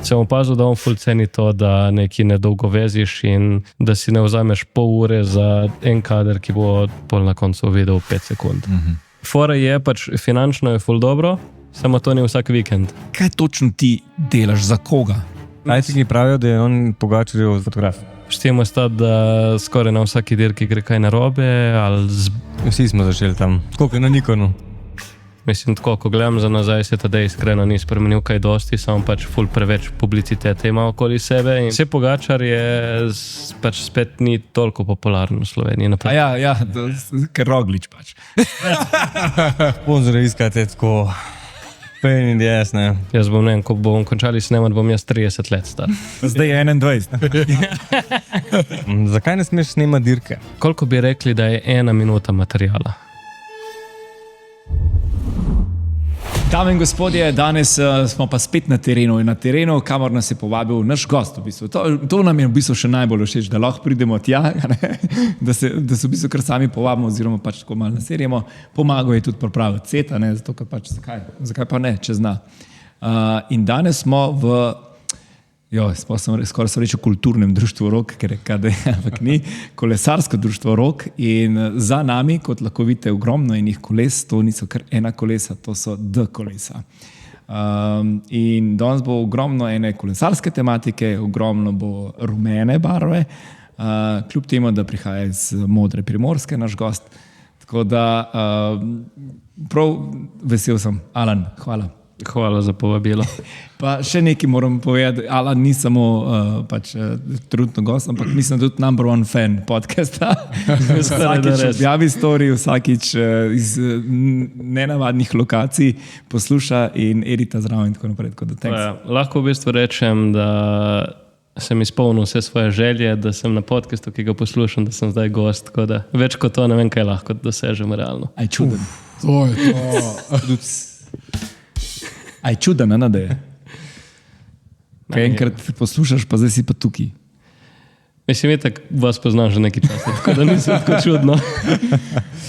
Sem opazil, da on ful ceni to, da nekaj nedolgo veziš in da si ne vzameš pol ure za en kader, ki bo pol na koncu videl 5 sekund. Fora je pač, finančno je ful dobro, samo to ni vsak vikend. Kaj točno ti delaš, za koga? Najci pravijo, da je on Pogačarjev fotograf. Štimo stati, da skoraj na vsaki dirki gre kaj narobe, ali Vsi smo začeli tam. Koliko je na Nikonu? Mislim, tako, ko gledam za nazaj, se tada iskreno ni spremenil kaj dosti, samo pač ful preveč publicitete ima okoli sebe in vse Pogačar je pač spet ni toliko popularen v Sloveniji. Ker Roglič pač. Sponzore iskate tako pain in the ass, ne? Jaz bom, ne vem, ko bom končali snemati, bom jaz 30 let star. Zdaj je 21. Zakaj ne smeš snemati dirke? Koliko bi rekli, da je 1 minuta materijala? Dame in gospodje, danes smo pa spet na terenu in na terenu, kamor nas je povabil naš gost. V bistvu. To nam je v bistvu še najbolj všeč, da lahko pridemo tja, da se v bistvu kar sami povabimo oziroma pač tako malo naserjemo. Pomagal je tudi pripraviti set, zato ker pač zakaj pa ne, če zna. In danes smo v skoraj sem rečel kulturnem društvu Rog, ker je KD, ampak ni, kolesarsko društvo Rog in za nami, kot lahko vidite, ogromno enih koles, to niso kar ena kolesa, to so kolesa. In danes bo ogromno ene kolesarske tematike, ogromno bo rumene barve, kljub temu, da prihaja iz modre Primorske naš gost. Tako da prav vesel sem. Alan, hvala. Hvala za povabilo. Pa še nekaj moram povedati, Alan ni samo trenutno gost, ampak mislim tudi number one fan podcasta. Vsakič objavi story, vsakič iz nenavadnih lokacij posluša in edita zraven in tako naprej. Lahko v bistvu rečem, da sem izpolnil vse svoje želje, da sem na podcastu, ki ga poslušam, da sem zdaj gost, tako da več kot to ne vem, kaj lahko dosežem realno. Aj čuden. To je to. Aj čuden, da je. Kaj enkrat poslušaš, pa zdaj si pa tukaj. Mislim, itak vas poznam že nekaj časa, tako da nisem tako čudno.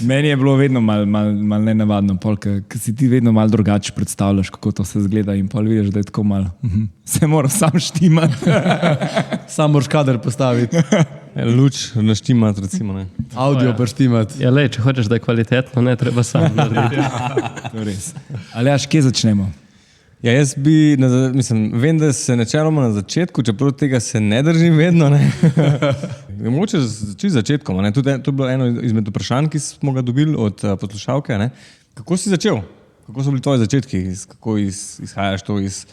Meni je bilo vedno malo nenavadno, ker si ti vedno malo drugače predstavljaš, kako to se zgleda in pol vidiš, da je tako malo. Se mora sam štimati. Sam moraš kader postaviti. Luč naštimati, recimo, ne. Audio pa štimati. Ja, lej, če hočeš, da je kvalitetno, ne, treba sam narediti. To je res. Aljaž, kje začnemo? Ja, jaz bi, vem, da se načeloma na začetku, čeprav tega se ne držim vedno, ne. Mogoče čisto začetkom, ne. Tudi to je bilo eno izmed vprašanj, ki smo ga dobili od poslušalke, ne. Kako si začel? Kako so bili tvoji začetki? Kako izhajaš to iz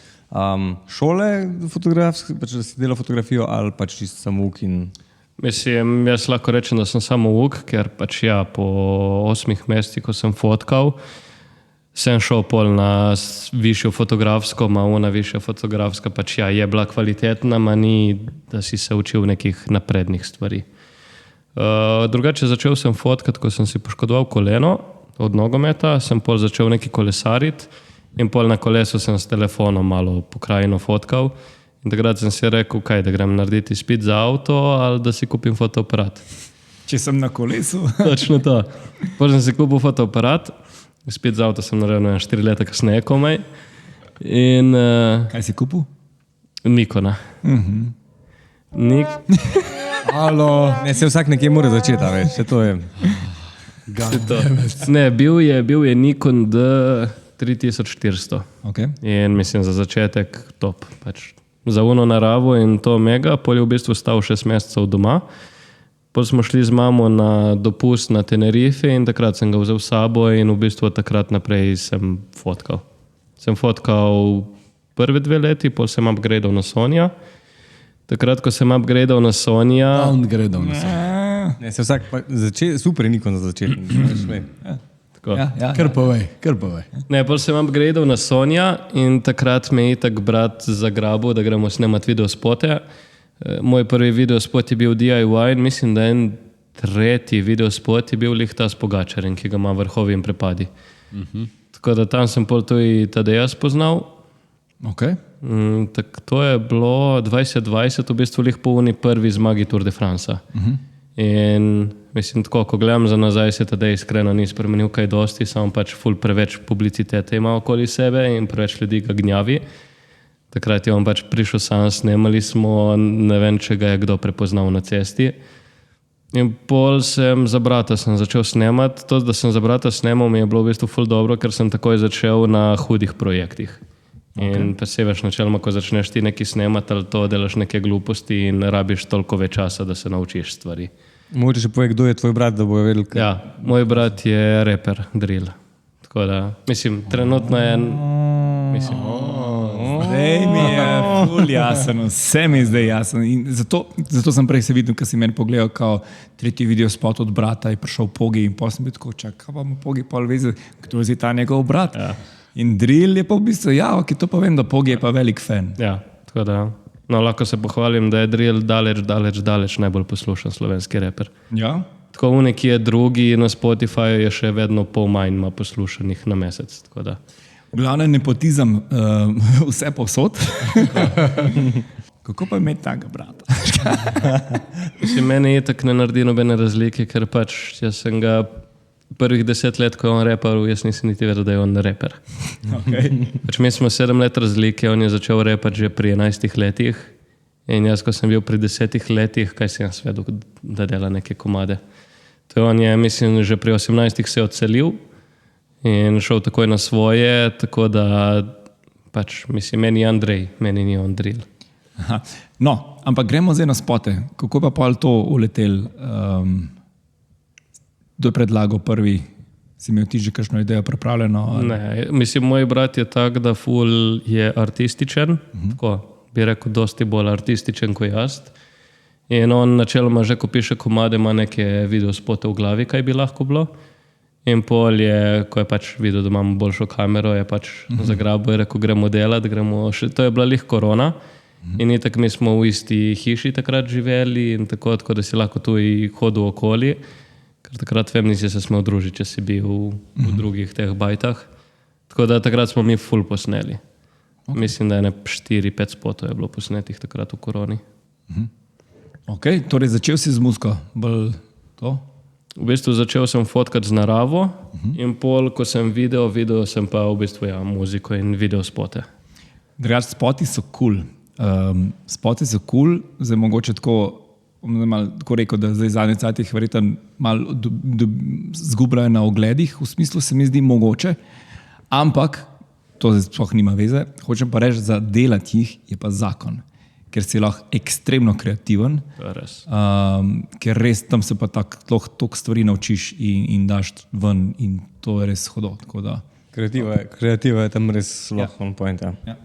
šole fotografske, pač da si delal fotografijo ali pač čisto samouk in... Mislim, jaz lahko rečem, da sem samouk, ker pač po 8 mesecih, ko sem fotkal, sem šel pol na višjo fotografsko, ona višja fotografska pač je bila kvalitetna, ni, da si se učil nekih naprednih stvari. Drugače začel sem fotkat, ko sem si poškodoval koleno od nogometa, sem pol začel neki kolesariti in pol na kolesu sem s telefonom malo pokrajino fotkal in takrat sem si rekel, da grem narediti izpit za avto ali da si kupim fotoaparat. Če sem na kolesu. Točno to. Pol sem si kupil fotoaparat, spet za avto sem naredil 4 leta kasneje komaj. In, kaj si kupil? Nikona. Alo. Ne, se vsak nekje mora začeti, veš, se to je. Ne, bil je Nikon D3400. Okay. In mislim za začetek top. Pač za uno naravo in to mega, pol je v bistvu stal 6 mesecev doma. Pol smo šli z mamo na dopust na Tenerife in takrat sem ga vzel s sabo in v bistvu takrat naprej sem fotkal. Sem fotkal prve 2 leti, pol sem upgradeal na Sonya. Takrat, ko sem upgradeal na Sonya... Downgradal na Sonya. Ne, se vsak super je Nikon za začetnik. Kar povej. Ne, pol sem upgradeal na Sonya in takrat me je itak brat zagrabil, da gremo snemati videospote. Moj prvi videospot je bil DIY in mislim, da en tretji videospot je bil lih ta s Pogačarjem, ki ga ima vrhovi in prepadi. Tako da tam sem pol tudi Tadeja spoznal. Okay. To je bilo 2020, v bistvu lih po uni prvi zmagi Tour de France. In mislim, tako, ko gledam za nazaj, se Tadej iskreno ni spremenil kaj dosti, samo pač ful preveč publicitete ima okoli sebe in preveč ljudi ga gnjavi. Takrat je on pač prišel sam, snemali smo, ne vem, če ga je kdo prepoznal na cesti. In pol za brata sem začel snemati. To, da sem za brata snemal, mi je bilo v bistvu ful dobro, ker sem takoj začel na hudih projektih. In pa se veš, načeloma, ko začneš ti nekaj snemati ali to, delaš neke gluposti in rabiš toliko več časa, da se naučiš stvari. Mogoče še povej, kdo je tvoj brat, da bojo vedeli, kaj. Ja, moj brat je reper, drill. Tako da, mislim, trenutno je... Zdaj mi je ful jasen, vse mi je zdaj jasen. In zato sem prej se videl, ko si meni pogledal, kao tretji video spot od brata, je prišel Pogi in potem sem bil tako, čak, kaj pa mu Pogi pol veze, kdo je ta njegov brat. Ja. In drill je pa v bistvu, ja, ok, to pa vem, da Pogi je pa velik fan. Ja, tako da, no, lahko se pohvalim, da je drill daleč najbolj poslušan slovenski reper. Ja? Tako v neki je drugi, na Spotifyju je še vedno pol manj ima poslušanih na mesec, tako da. Glavno nepotizem vse povsod. Kako pa imeti takega brata? Mislim, meni je tako ne naredi nobene razlike, ker pač jaz sem ga prvih 10 let, ko je on repal, jaz nisem niti vedel, da je on reper. Okay. Pač mi smo 7 let razlike, on je začel repati že pri 11 letih in jaz, ko sem bil pri 10 letih, kaj si jaz vedel, da dela neke komade. To je on je, mislim, že pri 18 se odselil in šel takoj na svoje, tako da pač, mislim, meni je Andrej, meni ni on drill. Aha. No, ampak gremo zdaj na spote. Kako pa pol to uletel? Kdo je predlagal prvi? Si imel ti že kakšno idejo pripravljeno? Ali? Ne, mislim, moj brat je tak, da ful je artističen, tako bi rekel, dosti bolj artističen kot jaz. In on načeloma že, ko piše komade, ima neke videospote v glavi, kaj bi lahko bilo. In pol je, ko je pač videl, da imamo boljšo kamero, je pač zagrabil in rekel, gremo delati, to je bila lih korona. In itak mi smo v isti hiši takrat živeli in tako, da si lahko tu hodil okoli. Ker takrat vem, nisi se smel družiti, če si bil v drugih teh bajtah. Tako da takrat smo mi ful posneli. Okay. Mislim, da je 4-5 spotov je bilo posnetih takrat v koroni. Ok, torej začel si z muziko, bolj to? V bistvu začel sem fotkati z naravo in pol, ko sem videl sem pa v bistvu muziko in video spote. Drugač, spoti so cool. Spoti so cool, zdaj mogoče tako rekel, da zdaj zadnje cajtih verjetno malo zgubljajo na ogledih, v smislu se mi zdi mogoče, ampak to zdaj sploh nima veze. Hočem pa reči, za delati jih je pa zakon, ker si lahko ekstremno kreativen, ker res tam se pa toliko stvari naučiš in daš ven in to je res hodo. Kreativa je tam res lahko on point. Ja.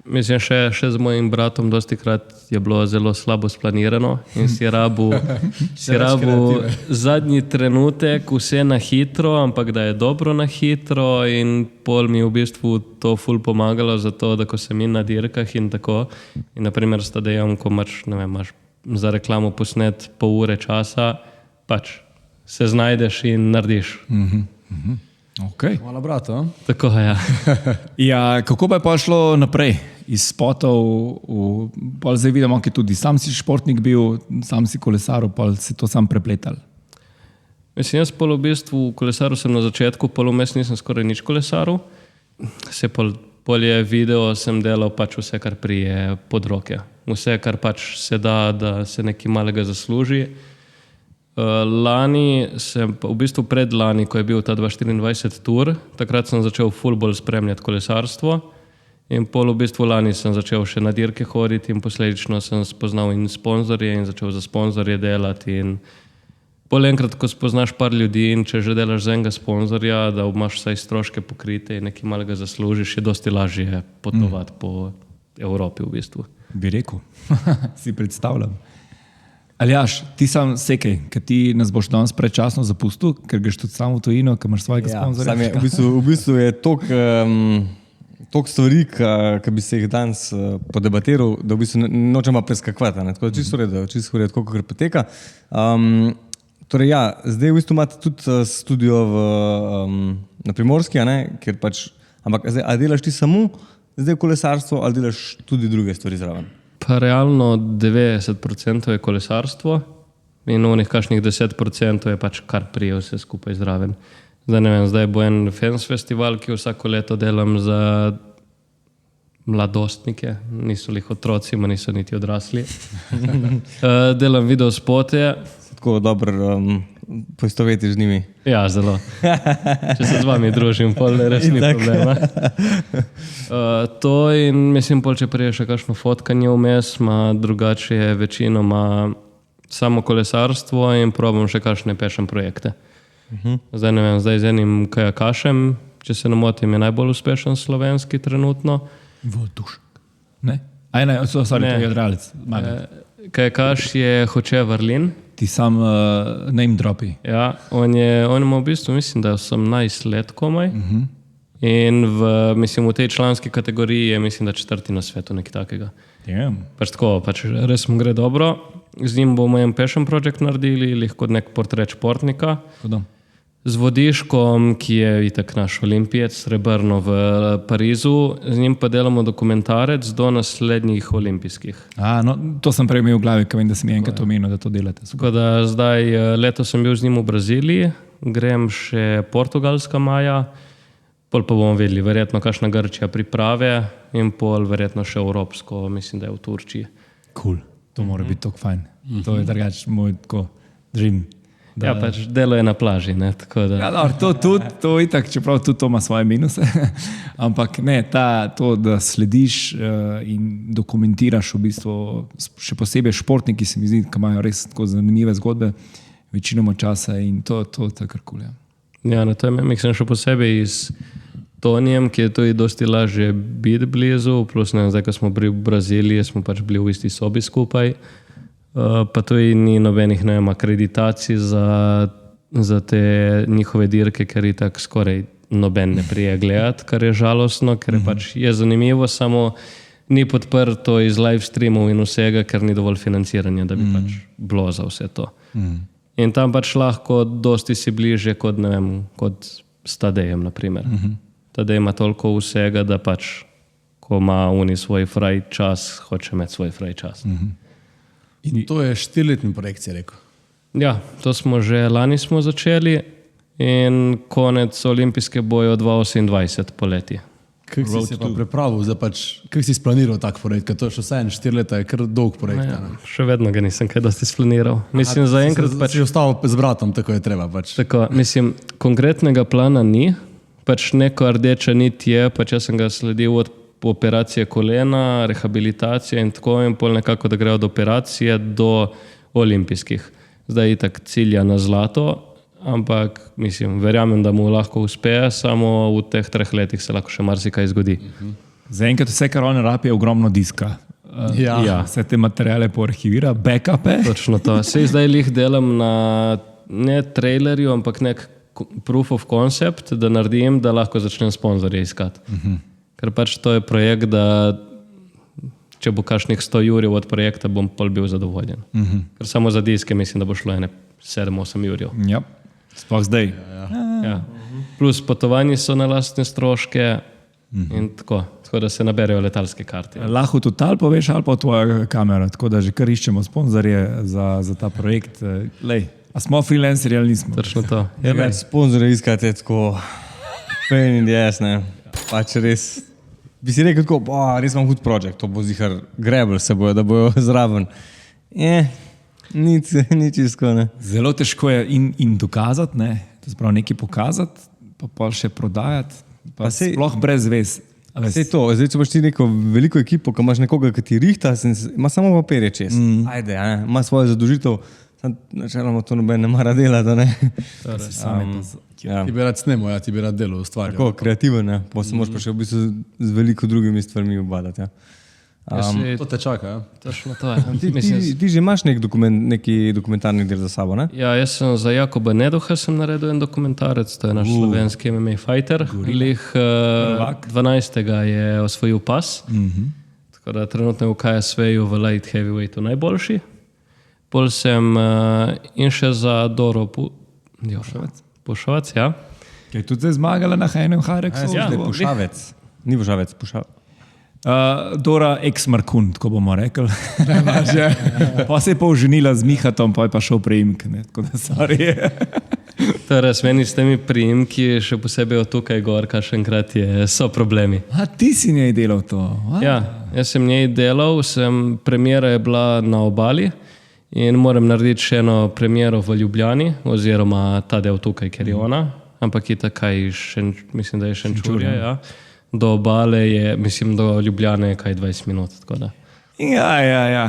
Mislim, še z mojim bratom dostikrat je bilo zelo slabo splanirano in si rabu zadnji trenutek vse na hitro, ampak da je dobro na hitro in pol mi v bistvu to ful pomagalo za to, da ko sem in na dirkah in tako in naprimer sta dejam, ko imaš za reklamo posnet pol ure časa, pač se znajdeš in narediš. Okay. Hvala, brata. Tako, ja. Ja, kako pa je pa šlo naprej iz spotov? Pol zdaj vidimo, ki tudi sam si športnik bil, sam si kolesaril, pol si to sam prepletal. Mislim, jaz pol v bistvu kolesaril sem na začetku, pol vmes nisem skoraj nič kolesaril. Pol je video, sem delal pač vse, kar prije pod roke. Vse, kar pač se da se nekaj malega zasluži. Lani sem, v bistvu predlani, ko je bil ta 2024 tur, takrat sem začel ful bolj spremljati kolesarstvo in pol v bistvu lani sem začel še na dirke hoditi in posledično sem spoznal in sponzorje in začel za sponzorje delati in pol enkrat, ko spoznaš par ljudi in če že delaš za enega sponzorja, da imaš vsaj stroške pokrite in nekaj malega zaslužiš, je dosti lažje potovati po Evropi v bistvu. Bi rekel, si predstavljam. Aljaš, ti sam sekej, ker ti nas boš danes predčasno zapustil, ker greš tudi sam v tujino, ker imaš svojega sponzorja. V bistvu je toliko stvari, ki bi se jih danes podebatiral, da v bistvu nočem pa preskakovati. Tako da čisto v redu, kako poteka. Torej ja, zdaj v bistvu imate tudi studio na Primorski, ker pač, ampak zdaj, a delaš ti samo zdaj kolesarstvo ali delaš tudi druge stvari zraven? Pa realno 90% je kolesarstvo in onih kakšnih 10% je pač kar prije vse skupaj zraven. Zdaj ne vem, zdaj bo en fans festival, ki vsako leto delam za mladostnike, niso lih otroci, ma niso niti odrasli. Delam video spote. Tako dobro poistovetiš z njimi. Ja, zelo. Če se z vami družim, pol res ni problema. To in mislim, pol, če prije še kakšno fotkanje vmes, ma drugače je večinoma samo kolesarstvo in probam še kakšne pešem projekte. Zdaj ne vem, zdaj z enim kajakašem, če se ne motim, je najbolj uspešen slovenski trenutno. Vodušek. Ne? Aj ne, sorry, to je jadralec. Kajakaš je Hoče Varlin. Ti sam name dropi. Ja, on ima v bistvu, mislim, da je 18 let komaj. In v tej članski kategoriji je, mislim, da 4. na svetu, nekaj takega. Pač tako, res mu gre dobro. Z njim bomo en passion project naredili, lahko nek portret športnika. Z Vodiškom, ki je itak naš olimpijec, srebrno v Parizu, z njim pa delamo dokumentarec do naslednjih olimpijskih. No, to sem prej imel v glavi, ker vem, da si mi enkrat omenil, da to delate. Tako da zdaj, letos sem bil z njim v Braziliji, grem še Portugalska maja, pol pa bomo vedeli, verjetno kakšna Grčija priprave in pol verjetno še evropsko, mislim, da je v Turčiji. Cool, to mora biti tako fajn. To je drugač moj tako dream. Ja, pač delo je na plaži, ne, tako da... Ja, dobro, to itak, čeprav tudi to ima svoje minuse, ampak ne, to, da slediš in dokumentiraš v bistvu, še posebej športniki se mi zdi, ki imajo res tako zanimive zgodbe, večinoma časa in to je kar kul. Ja, na to je mislim še posebej s Tonijem, ki je tudi dosti lažje biti blizu, plus ne, zdaj, ko smo bili v Braziliji, smo pač bili v isti sobi skupaj, pa tudi ni nobenih, ne vem, akreditacij za te njihove dirke, ker je tako skoraj noben ne prije gledati, kar je žalostno, ker je pač je zanimivo, samo ni podprto iz live streamov in vsega, ker ni dovolj financiranja, da bi pač bilo za vse to. In tam pač lahko dosti si bliže kot, ne vem, kot s Tadejem, naprimer. Tadej ima toliko vsega, da pač, ko ima oni svoj fraj čas, hoče imeti svoj fraj čas. In to je 4-letni projekt, si rekel. Ja, to smo že lani smo začeli in konec olimpijske boje 2028 poleti. Kako si se pa pripravil, kako si splaniral tak projekt, ker to je še vsaj 4 leta, je kar dolg projekt. Ja, še vedno ga nisem kaj dosti splaniral. Mislim, zaenkrat pač... Si ostal z bratom, tako je treba pač. Tako, mislim, konkretnega plana ni, pač neko rdeča nit je, pač jaz sem ga sledil od operacije kolena, rehabilitacije in tako in pol nekako, da gre od operacije do olimpijskih. Zdaj itak cilja na zlato, ampak mislim, verjamem, da mu lahko uspe, samo v teh 3 letih se lahko še marsikaj zgodi. Zaenkrat vse, kar on rabi, je ogromno diska. Ja. Vse te materiale poarhivira, backupe. Točno to. Sej zdaj lih delam na ne trailerju, ampak nek proof of concept, da naredim, da lahko začnem sponzorje iskati. Ker pač to je projekt, da če bo kakšnih 100 jurjev od projekta, bom pol bil zadovoljen. Ker samo za diske mislim, da bo šlo 7-8 jurjev. Ja, sploh zdaj. Ja. Plus potovanje so na lastne stroške in tako da se naberejo letalske karte. Lahko total poveš ali pa tvoja kamera, tako da že kar iščemo sponzorje za ta projekt. Lej, a smo freelancerji ali nismo? Točno to. Sponzorje iskati je tako pain in the ass, ne. Pač res, bi si rekel tako, res imam hud projekt, to bo zihar grebel se bojo, da bojo zraven. Nič isko, ne. Zelo težko je in dokazati, ne, to se pravi nekaj pokazati, pa še prodajati, pa sploh brez vez. Sej to, zdaj če boš ti neko veliko ekipo, ko imaš nekoga, ki ti rihta, ima samo papirje čez. Ajde, ima svojo zadožitev, načeloma to noben ne mara delati, ne. Ti bi rad snemal, ti bi rad delal, ustvarjal. Tako, kreativen, ne. Pa se moraš pa še v bistvu z veliko drugimi stvarmi obadati, ja. To te čaka, ja? Točno to je. Ti že imaš neki dokumentarni del za sabo, ne? Ja, jaz sem za Jakoba Neduha sem naredil en dokumentarec, to je naš slovenski MMA fighter. Lih 12. je osvojil pas, tako da trenutno je v KSV-ju v light heavyweightu najboljši. Pol sem in še za Doro Pušovec, ja. Kaj je tudi zdaj zmagala na Hajnem Hareksu? Ja, Pušavec. Ni Pušavec, Pušavec. Dora ex-Markun, tako bomo rekli. Pa se je pa oženila z Mihatom, pa je pa šel preimk, tako da sorry. To je res, meni s temi priimki, še posebej od tukaj gor, kakšenkrat so problemi. A ti si njej delal to? Ja, jaz sem njej delal, premiera je bila na Obali in moram narediti še eno premiero v Ljubljani, oziroma ta del tukaj, ker je ona, ampak je takaj, mislim, da je Šenčurje, ja. Do Obale je, mislim, do Ljubljane je kaj 20 minut, tako da. Ja.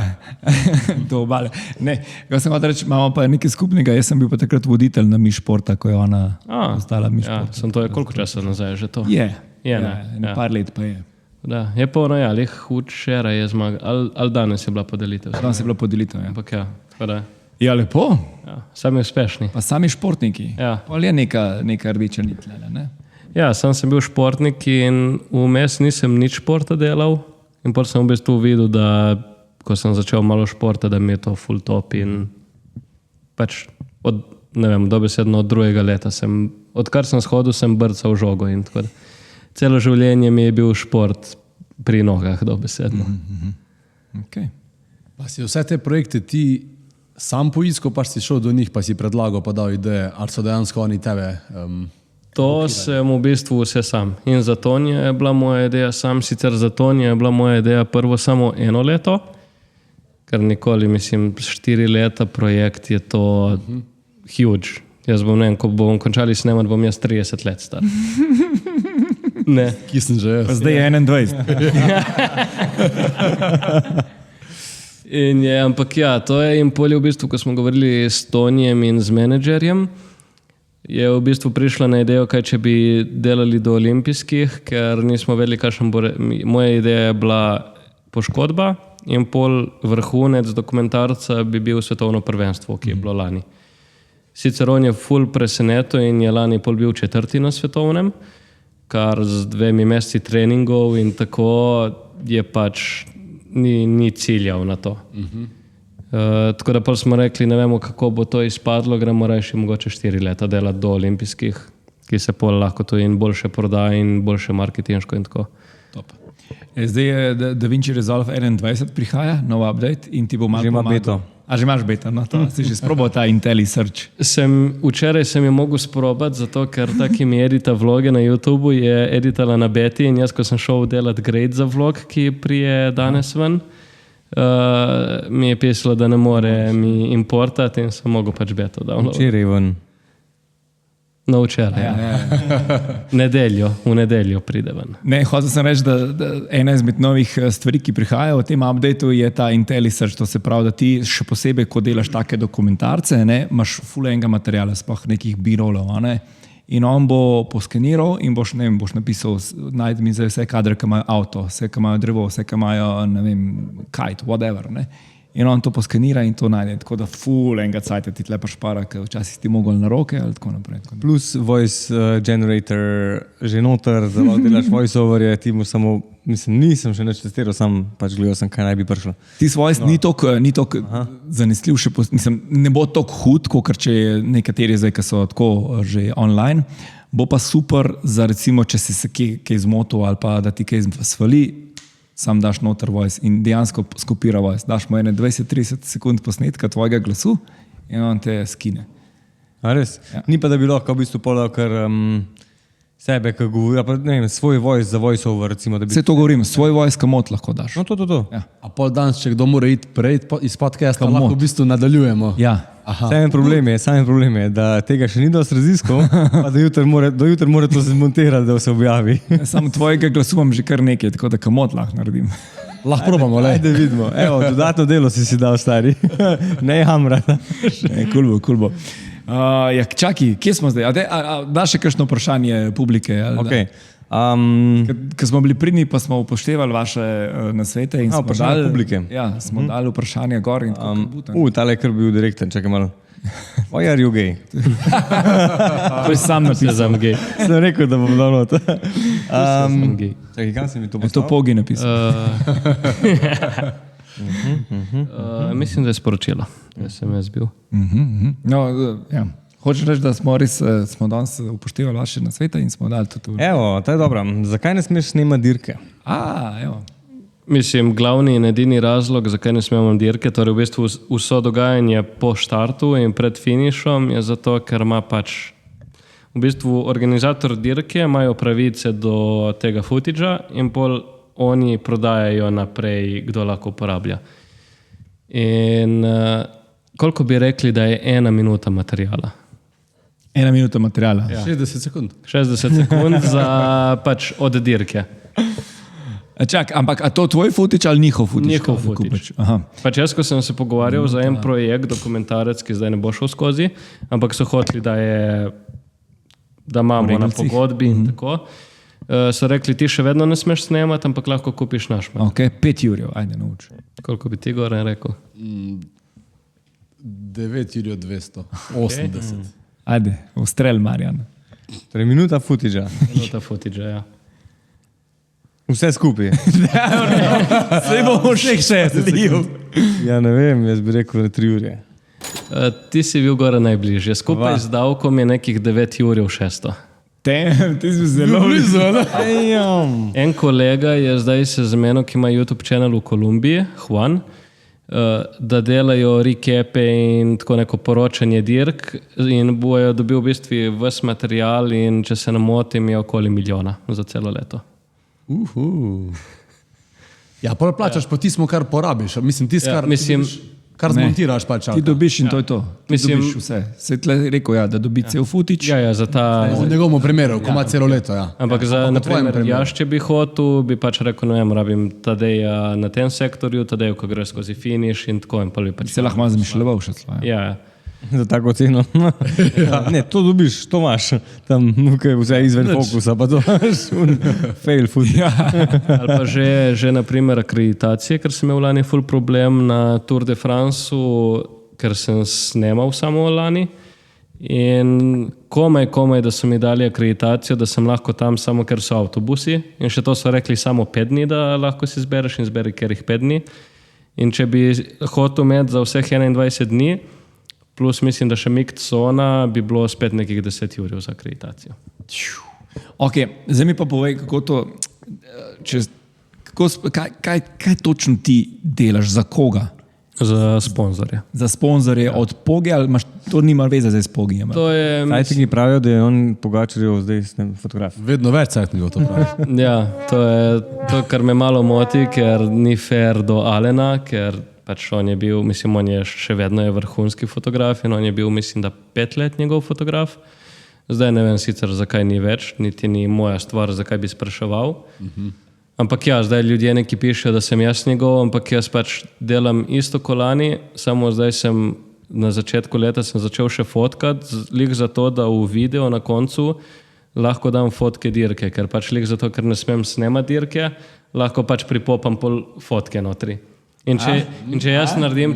Do Obale. Ne, jaz sem hotel reči, imamo pa nekaj skupnega, jaz sem bil pa takrat voditelj na Mi športa, ko je ona postala Mi športa. Ja, to je koliko časa nazaj že to? Je, par let pa je. Da, je pa ona, lih včeraj je zmagal, ali danes je bila podelitev. Danes je bila podelitev, ja. Ampak ja, tako da. Ja, lepo. Ja, sami uspešni. Pa sami športniki. Ja. Ali je neka rdeča nit, ne? Ja, sam sem bil športnik in vmes nisem nič športa delal in potem sem v bistvu videl, da ko sem začel malo športa, da mi je to full top in pač od, ne vem, dobesedno od drugega leta odkar sem shodil, sem brcal žogo in tako da. Celo življenje mi je bil šport pri nogah, dobesedno. Okay. Pa si vse te projekte ti sam poiskal, pa si šel do njih, pa si predlagal, pa dal ideje, ali so dejansko oni tebe? To sem v bistvu vse sam. In za Tonje je bila moja ideja sam, sicer za Tonje je bila moja ideja prvo samo 1 leto, ker nikoli, mislim, 4 leta projekt je to huge. Jaz bom, ne vem, ko bom končali snemati, bom jaz 30 let star. Ne. Ki sem že jaz. Pa zdaj je 21. Ampak ja, to je in polje v bistvu, ko smo govorili s Tonjem in z menedžerjem, je v bistvu prišla na idejo, kaj če bi delali do olimpijskih, ker nismo vedeli, kakšen bo. Moja ideja je bila poškodba in pol vrhunec dokumentarca bi bil svetovno prvenstvo, ki je bilo lani. Sicer on je ful presenetil in je lani pol bil 4. na svetovnem, kar z 2 meseci treningov in tako je pač ni ciljal na to. Tako da pa smo rekli, ne vemo, kako bo to izpadlo, gremo reči mogoče 4 leta delati do olimpijskih, ki se pol lahko to in boljše proda in boljše marketinško in tako. Top. Zdaj je DaVinci Resolve 21 prihaja, nov update in ti bo malo pomagal. Že ima beto. A že imaš beta, no to si že sprobal ta IntelliSearch. Včeraj sem jo mogel sprobati, zato ker taki mi edita vloge na YouTubu, je editala na beti in jaz, ko sem šel delati grade za vlog, ki prije danes ven, mi je pisalo, da ne more mi importati in sem mogel pač beto download. Včeraj ven. No, včeraj, ja. V nedeljo pride ven. Ne, hotel sem reči, da ena izmed novih stvari, ki prihajajo v tem updateu, je ta IntelliSearch. To se pravi, da ti še posebej, ko delaš take dokumentarce, imaš ful enega materiala, sploh nekih B-rollov, in on bo poskeniral in boš napisal, najdi mi zdaj vse kadre, ki imajo avto, vse, ki imajo drevo, vse, ki imajo, ne vem, kite, whatever, In on to poskenira in to najde, tako da ful enega cajta ti tlepa špara, ker včasih ti mogel na roke ali tako naprej. Plus voice generator, že noter, zelo delaš voice-overje, ti mu samo, mislim, nisem še nič testiral, sam pač gledal sem, kaj naj bi prišlo. Ti voice ni toliko zanesljiv, še mislim, ne bo toliko hud, kot če je nekateri zdaj, ki so tako že online, bo pa super za recimo, če si se kaj zmotil ali pa da ti kaj svali, sam daš noter voice in dejansko skopira voice. Daš mu 20-30 sekund posnetka tvojega glasu in on te skine. A res? Ja. Ni pa da bi lahko v bistvu podal kar sebe, ki govori, pa ne vem, svoj voice za voice-over, recimo. Vse to govorim, svoj voice kamot lahko daš. No, to. Ja. A pol danes, če kdo mora iti prej iz podcasta, lahko v bistvu nadaljujemo. Ja. Sami problem je, da tega še ni dosti raziskal, pa do jutra mora to zmontirati, da se objavi. Samo tvojega glasu imam že kar nekaj, tako da kamot lahko naredim. Lahko probamo, le. Ajde vidimo. Evo, dodatno delo si dal, stari. Ne hamrata. Cool bo. Ja, čaki, kje smo zdaj? Daš še kakšno vprašanje publike? Okay. Ko smo bili pridni, pa smo upoštevali vaše nasvete in smo dali publike. Ja, smo dali vprašanje gor in tako. Tale je kar bil direkten, čakaj malo. Why are you gay? To je sam napisal. Sem gej. Sem rekel, da bom dal not. Sem gej. Čakaj, kam sem mi to Je to postavil? Pogi napisal. Mislim, da je sporočilo. Jaz sem bil. No, ja. Hočeš reči, da smo danes upoštevali vaše nasvete in smo dali tudi... Evo, to je dobro. Zakaj ne smeš snemati dirke? Evo. Mislim, glavni in edini razlog, zakaj ne smemo dirke, torej v bistvu vso dogajanje po štartu in pred finišom je zato, ker ima pač v bistvu organizator dirke imajo pravice do tega footage in pol oni prodajajo naprej, kdo lahko uporablja. In koliko bi rekli, da je 1 minuta materijala? 1 minuta materijala. Ja. 60 sekund. 60 sekund za pač od dirke. Čak, ampak a to tvoj footage ali njihov footage? Njihov footage. Pač jaz, ko sem se pogovarjal za en projekt, dokumentarec, ki zdaj ne bo šel skozi, ampak so hoteli, da imamo na pogodbi in tako. So rekli, ti še vedno ne smeš snemati, ampak lahko kupiš naš material. Ok, 5 jurjev, ajde nauči. Koliko bi ti gore rekel? 9,200. 80. Ajde, ustrel, Marjan. Torej, minuta footage. Minuta footage, ja. Vse skupaj. Sej bomo še 60 sekund. Ja, ne vem, jaz bi rekel 3 ure. Ti si bil gore najbližje. Skupaj z davkom je nekih 9,600 €. Ti si zelo blizu. En kolega je zdaj se zamenil, ki ima YouTube channel v Kolumbiji, Juan, da delajo recape in tako neko poročanje dirk in bojo dobil v bistvu ves material in če se ne motim je okoli 1 milijona za celo leto. Ja, pa plačaš pa tismo, kar porabiš. Mislim, kar zmontiraš pač. Ti dobiš in to je to. Ti Mislim, dobiš vse. Se tle rekel, ja, da dobi cel footage. Ja, za ta... V njegovem primeru, ko ima celo leto. Ja. Ampak za, naprimer, jaz, če bi hotel, bi pač rekel, no, rabim Tadeja na tem sektorju, Tadeju, ko gre skozi finish in tako in pa bi pač... Se lahko malo zmišljeval še svoje. Ja, Za tako ceno. Ne, to dobiš, to imaš. Tam je vse izven fokusa, pa to imaš. Fail food. ali pa že naprimer akreditacije, ker sem imel lani ful problem na Tour de Franceu, ker sem snemal samo lani. In komaj, da so mi dali akreditacijo, da sem lahko tam samo, ker so avtobusi. In še to so rekli samo 5 dni, da lahko si zbereš in zberi, ker jih 5 dni. In če bi hotel imeti za vseh 21 dni, plus mislim, da še mixed zona, bi bilo spet nekih 10 ur za akreditacijo. Ok, zdaj mi pa povej, kako to, kaj točno ti delaš, za koga? Za sponzorje. Za sponzorje od Poge ali imaš, to nima veze zdaj s Pogi? To je... Sajtiki pravijo, da je on Pogačarjev zdaj fotograf. Vedno več sajtnikov to pravi. Ja, to je to, kar me malo moti, ker ni fair do Alena, ker pač on je bil, mislim, on je še vedno je vrhunski fotograf in on je bil, mislim, da 5 let njegov fotograf. Zdaj ne vem sicer, zakaj ni več, niti ni moja stvar, zakaj bi spraševal. Ampak ja, zdaj ljudje neki pišejo, da sem jaz njegov, ampak jaz pač delam isto kolani, samo zdaj sem na začetku leta sem začel še fotkati, lik zato, da v video na koncu lahko dam fotke dirke, ker pač lik zato, ker ne smem snemati dirke, lahko pač pripopam pol fotke notri. In če jaz naredim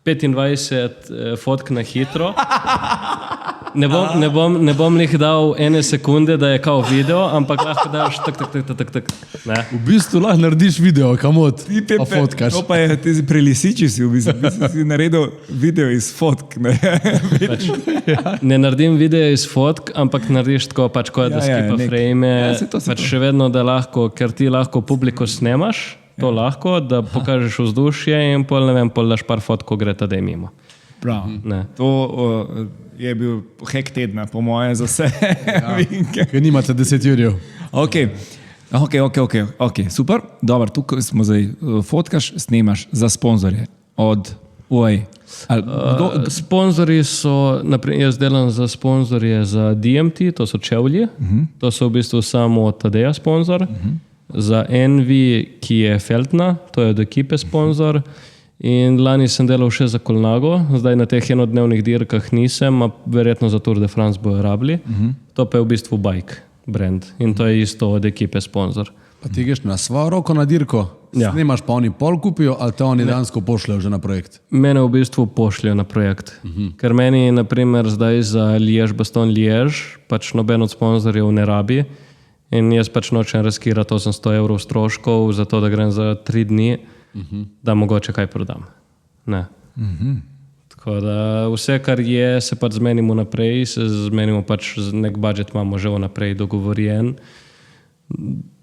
25 fotk na hitro, ne bom jih dal 1 sekunde, da je kao video, ampak lahko daš tak. Ne. V bistvu lahko narediš video, kamot, pa fotkaš. To pa je, ti si prelisiči si, v bistvu si naredil video iz fotk. Ne, Ne naredim video iz fotk, ampak narediš tako pač, da skipa frame, pač še vedno, da lahko, ker ti lahko publiko snemaš, to lahko, da pokažeš vzdušje in pol, ne vem, pol daš par fotko, gre ta, da je mimo. Prav. Ne. To je bil hek tedna, po moje, za vse. Ker nimate 10 urjev. Ok, super. Dobro, tukaj smo zdaj, fotkaš, snemaš za sponzorje od OA. Sponzorji so, naprimer, jaz delam za sponzorje za DMT, to so čevlji, to so v bistvu samo Tadeja sponzor. Za Envy, ki je Feltna, to je od ekipe sponzor. In lani sem delal še za Colnago, zdaj na teh enodnevnih dirkah nisem, a verjetno za Tour de France bojo rabili. To pa je v bistvu bike brand in to je isto od ekipe sponzor. Pa ti greš na svojo roko na dirko, snemaš pa oni pol kupijo ali te oni dejansko pošljajo že na projekt? Mene v bistvu pošljajo na projekt. Ker meni, naprimer, zdaj za Liège-Bastogne-Liège pač noben od sponzorjev ne rabi. In jaz pač nočem riskirati 800 € stroškov za to, da grem za 3 dni, da mogoče kaj prodam. Ne. Tako da vse, kar je, se pač zmenimo naprej, se zmenimo pač, nek budžet imamo že vnaprej dogovorjen.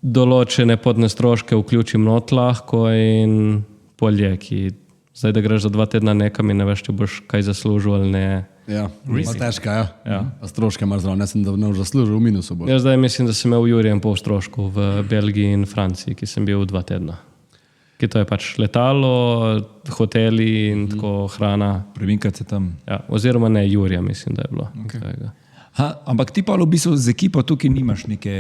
Določene podne stroške vključim not lahko in polje, ki zdaj, da greš za 2 tedna nekam in ne veš, če boš kaj zaslužil ali ne. Ja, res težka, ja. Pa stroške imaš zraven, ne sem, da ne boš zaslužil, v minusu bo. Jaz zdaj mislim, da sem imel Jurijem pol stroškov v Belgiji in Franciji, ki sem bil 2 tedna. Ki to je pač letalo, hoteli in tako hrana. Premikati se tam. Ja, oziroma ne, Jurija mislim, da je bilo. Okay. Ampak ti pa v bistvu z ekipo tukaj nimaš neke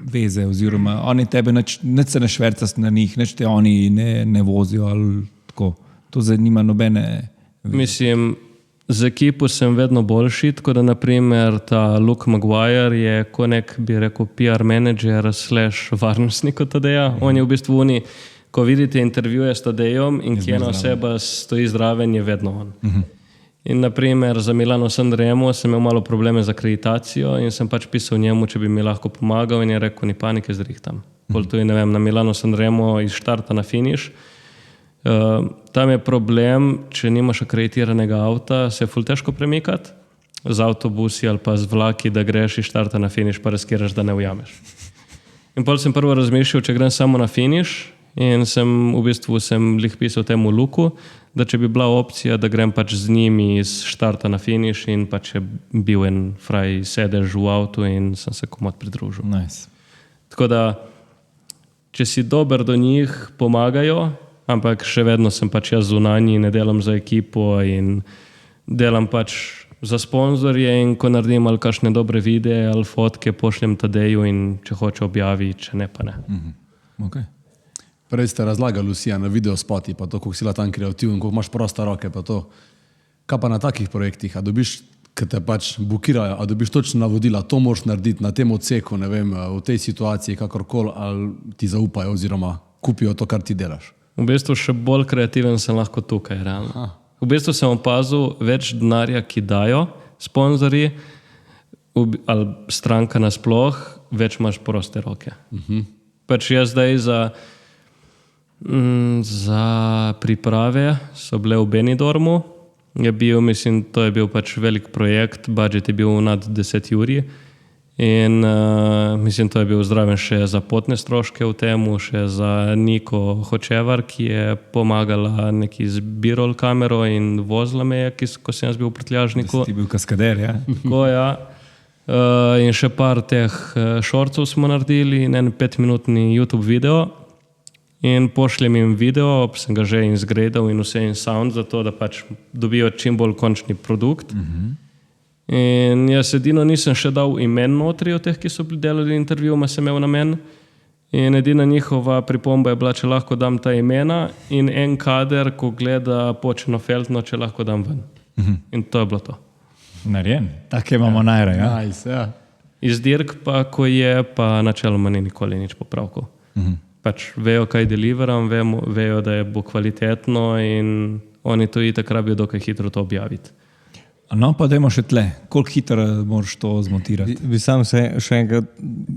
veze, oziroma oni tebe nič se ne švercaš na njih, nič te oni ne vozijo ali tako. To zdaj nima nobene... Mislim, z ekipo sem vedno boljši, tako da naprimer ta Luke Maguire je ko nek, bi rekel, PR manager / varnostnik od Tadeja. On je v bistvu ko vidite intervjuje s Tadejom in ki ena oseba stoji zraven, je vedno on. In naprimer za Milano Sanremo sem imel malo probleme z akreditacijo in sem pač pisal njemu, če bi mi lahko pomagal in je rekel, ni panike, zrihtam. Pol tu je, ne vem, na Milano Sanremo iz štarta na finiš. Tam je problem, če nimaš akreditiranega avta, se je ful težko premikati z avtobusi ali pa z vlaki, da greš iz štarta na finiš, pa riskiraš, da ne ujameš. In pol sem prvo razmišljal, če grem samo na finiš, in v bistvu sem lih pisal temu Luku, da če bi bila opcija, da grem pač z njimi iz štarta na finiš in pač je bil en fraj sedež v avtu in sem se komot pridružil. Nice. Tako da, če si dober do njih, pomagajo, ampak še vedno sem pač jaz zunanji, ne delam za ekipo in delam pač za sponzorje in ko naredim ali kakšne dobre videe ali fotke, pošljem Tadeju in če hoče objavi, če ne pa ne. Okay. Prej ste razlagali Lucija na videospoti, pa to, koliko si tam kreativen, koliko imaš proste roke, pa to. Kaj pa na takih projektih? A dobiš, ki te pač bukirajo, a dobiš točno navodila, to moraš narediti na tem odseku, ne vem, v tej situaciji, kakorkoli, ali ti zaupajo oziroma kupijo to, kar ti delaš? V bistvu še bolj kreativen sem lahko tukaj, realno. V bistvu sem opazil več denarja, ki dajo sponzorji ali stranka nasploh, več imaš proste roke. Pač jaz zdaj za priprave so bile v Benidormu, to je bil pač velik projekt, budžet je bil nad 10 juri in to je bil zdraven še za potne stroške v temu, še za Niko Hočevar, ki je pomagala neki z B-roll kamero in vozila me je, ko sem jaz bil v prtljažniku. Ti bil kaskader, ja? Tako, ja. In še par teh šortov smo naredili in en 5-minutni YouTube video. In pošljem jim video, sem ga že izgradil in vse in sound, zato da pač dobijo čim bolj končni produkt. In jaz edino nisem še dal imen notri od teh, ki so delali intervju, sem imel namen. In edina njihova pripomba je bila, če lahko dam ta imena in en kader, ko gleda Počeno Feltno, če lahko dam ven. In to je bilo to. Narejen. Tako imamo najraje. Ja? Nice, ja. Iz dirk pa, ko je, pa načeloma ni nikoli nič popravkov. Pač vejo, kaj deliveram, vejo, da je bo kvalitetno in oni to itak rabijo dokaj hitro to objaviti. No, pa dajmo še tle. Koliko hitro moraš to zmontirati? Bi sam še enkrat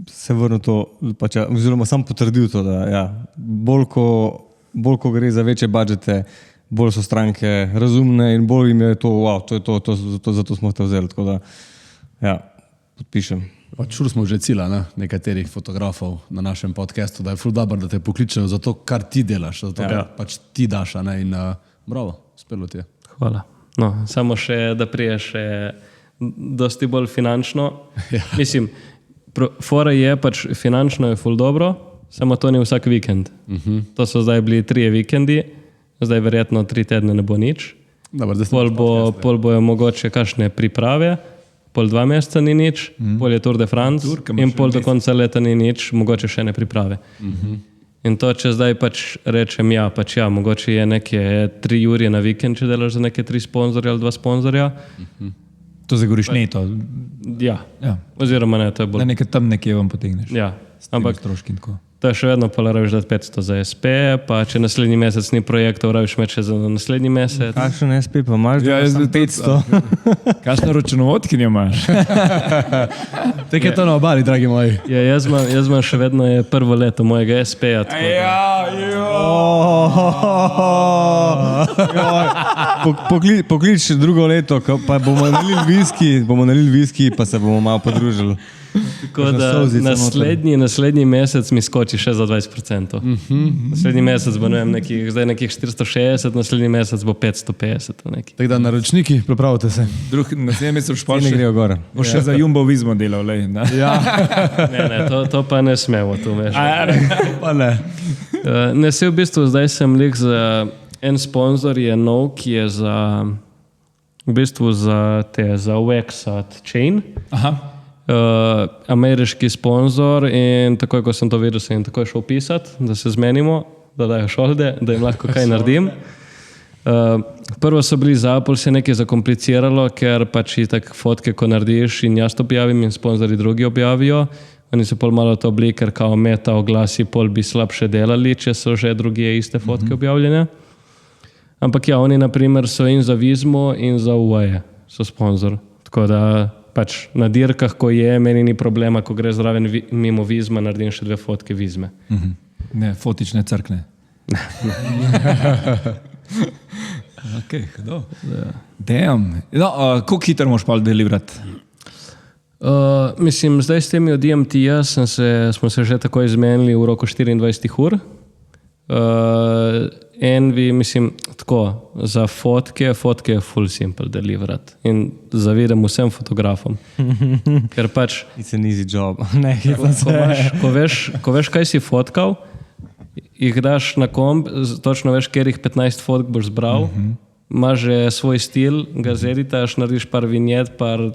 se vrnil to, pač, oziroma sam potrdil to, da ja, bolj ko gre za večje budžete, bolj so stranke razumne in bolj jim je to, wow, to je to, zato smo te vzeli. Tako da, ja, podpišem. Pač čuli smo že cilja nekaterih fotografov na našem podcastu, da je ful dobro, da te pokličejo za to, kar ti delaš, za to, kar pač ti daš. In bravo, uspelo ti je. Hvala. No, samo še, da prije še dosti bolj finančno. Mislim, fora je pač finančno je ful dobro, samo to ni vsak vikend. To so zdaj bili 3 vikendi, zdaj verjetno 3 tedne ne bo nič. Pol bojo mogoče kakšne priprave, pol 2 meseca ni nič, pol je Tour de France in pol do konca leta ni nič, mogoče še ne priprave. In to, če zdaj pač rečem, mogoče je neke 3 jurje na vikend, če delaš za neke 3 sponzorje ali 2 sponzorja. To zagoriš neto? Ja. Oziroma ne, to je bolj... Da nekaj tam nekje vam potegneš. Ja, ampak stroški in tako. To je še vedno pa rabiš dati 500 za SP, pa če naslednji mesec ni projektov, rabiš imeti še za naslednji mesec. Kakšen SP pa imaš? Ja, jaz 500. Kakšno računovodkinjo imaš? Tek je to na obali, dragi moji. Ja, jaz imam še vedno je prvo leto mojega SP-ja. Poklič drugo leto, pa bomo nalili viski, pa se bomo malo podružili. Tako da naslednji mesec mi skoči še za 20%. Naslednji mesec bo zdaj nekih 460, naslednji mesec bo 550. Tako da naročniki, pripravite se. Naslednji mesec Ne grejo gor. bo še za Jumbo Vismo delal. Ne, to pa ne smemo tu veš. Pa ne. Ne, se v bistvu zdaj sem lik za en sponzor je nov, ki je v bistvu za Wexat Chain. Aha. Ameriški sponzor in takoj, ko sem to videl, sem jim takoj šel pisati, da se zmenimo, da dajo šolde, da jim lahko kaj naredim. Prvo so bili za Apple, se je nekaj zakompliciralo, ker pač itak fotke, ko narediš in jaz to objavim in sponzori drugi objavijo. Oni so pol malo to bili, ker kao meta oglasi pol bi slabše delali, če so že druge iste fotke objavljene. Ampak ja, oni naprimer so in za Vizmo in za UAE so sponzor. Tako da pač na dirkah, ko je, meni ni problema, ko gre zraven mimo Vizma, naredim še 2 fotke Vizme. Ne, fotične crkne. Ok, hudo. Damn. No, koliko hitro moraš pa deliverati? Mislim, zdaj s temi od DMT-ja smo se že tako izmenili v roku 24 ur. Envy, mislim, tako, za fotke je full simple deliverati. In zavidam vsem fotografom. Ker pač... It's an easy job. Ko veš, kaj si fotkal, jih daš na komp, točno veš, kjer jih 15 fotk boš zbral, imaš že svoj stil, ga zeditaš, narediš par vinjet, par...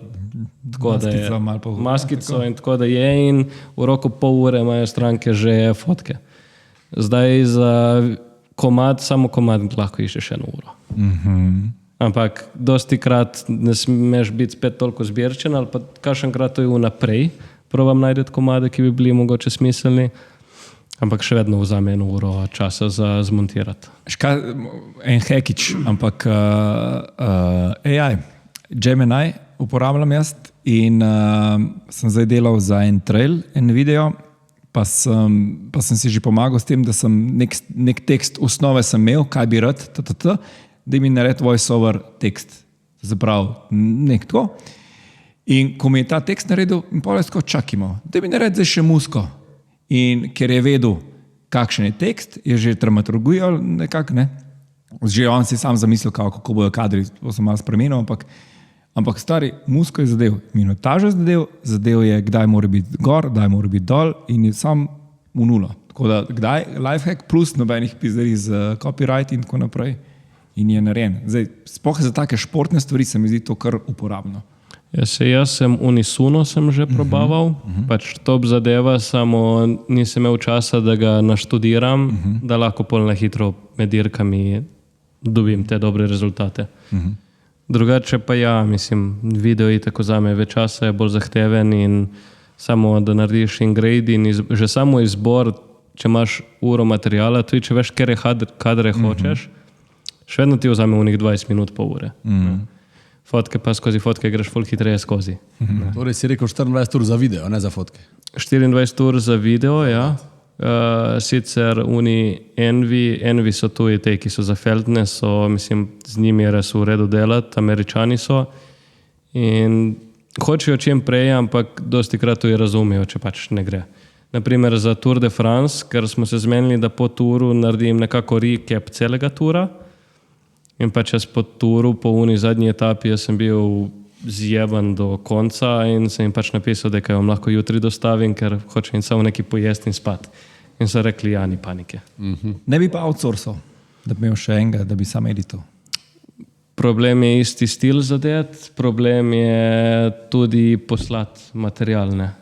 Tako da je maskico in tako da je in v roku pol ure imajo stranke že fotke. Zdaj za samo komad lahko iščeš 1 uro. Ampak dosti krat ne smeš biti spet toliko zbirčen ali pa kakšenkrat to je vnaprej. Probam najdeti komade, ki bi bili mogoče smiselni, ampak še vedno vzame 1 uro časa za zmontirati. En hekič, ampak AI, Gemini uporabljam jaz in sem zdaj delal za en trail, en video, pa sem si že pomagal s tem, da sem nek tekst osnove sem imel, kaj bi rad, da mi naredi voice-over tekst. Zaprav, nek tako. In ko mi je ta tekst naredil, in potem je tako čakimo, da mi naredi zdaj še musko. In ker je vedel, kakšen je tekst, je že dramaturgijal nekako, ne? Že on si sam zamislil, kako bojo kadri, to sem malo spremenil, ampak stari, musko je zadev, minutažo zadev je, kdaj mora biti gor, kdaj mora biti dol in je sam v nulo. Tako da, kdaj, lifehack plus nobenih pizderi z copyright in tako naprej in je narejen. Zdaj, sploh za take športne stvari se mi zdi to kar uporabno. Jaz sem Unisuno sem že probaval, pač top zadeva, samo nisem imel časa, da ga naštudiram, da lahko pol na hitro med dirkami dobim te dobre rezultate. Drugače pa ja, mislim, video je tako zame več časa, je bolj zahteven in samo da narediš ingrade in že samo izbor, če imaš uro materijala, tudi če veš, kere kadre hočeš, še vedno ti vzame unih 20 minut, pol ure. Fotke pa skozi fotke greš ful hitreje skozi. Torej si rekel 24 ur za video, ne za fotke. 24 ur za video, ja. Sicer Envy so tuji te, ki so za Feldne, mislim, z njimi je res v redu delati, Američani so in hočejo čim prej, ampak dosti krat to razumejo, če pač ne gre. Naprimer za Tour de France, ker smo se zmenili, da po turu naredim nekako recap celega tura in pa čez po turu, po zadnji etapi, jaz sem bil zjeban do konca in sem jim pač napisal, da kaj vam lahko jutri dostavim, ker hočem samo nekaj pojesti in spati. In so rekli, ja, ni panike. Ne bi pa outsourcal, da bi imel še enega, da bi sam edital. Problem je isti stil zadet, problem je tudi poslati materialne.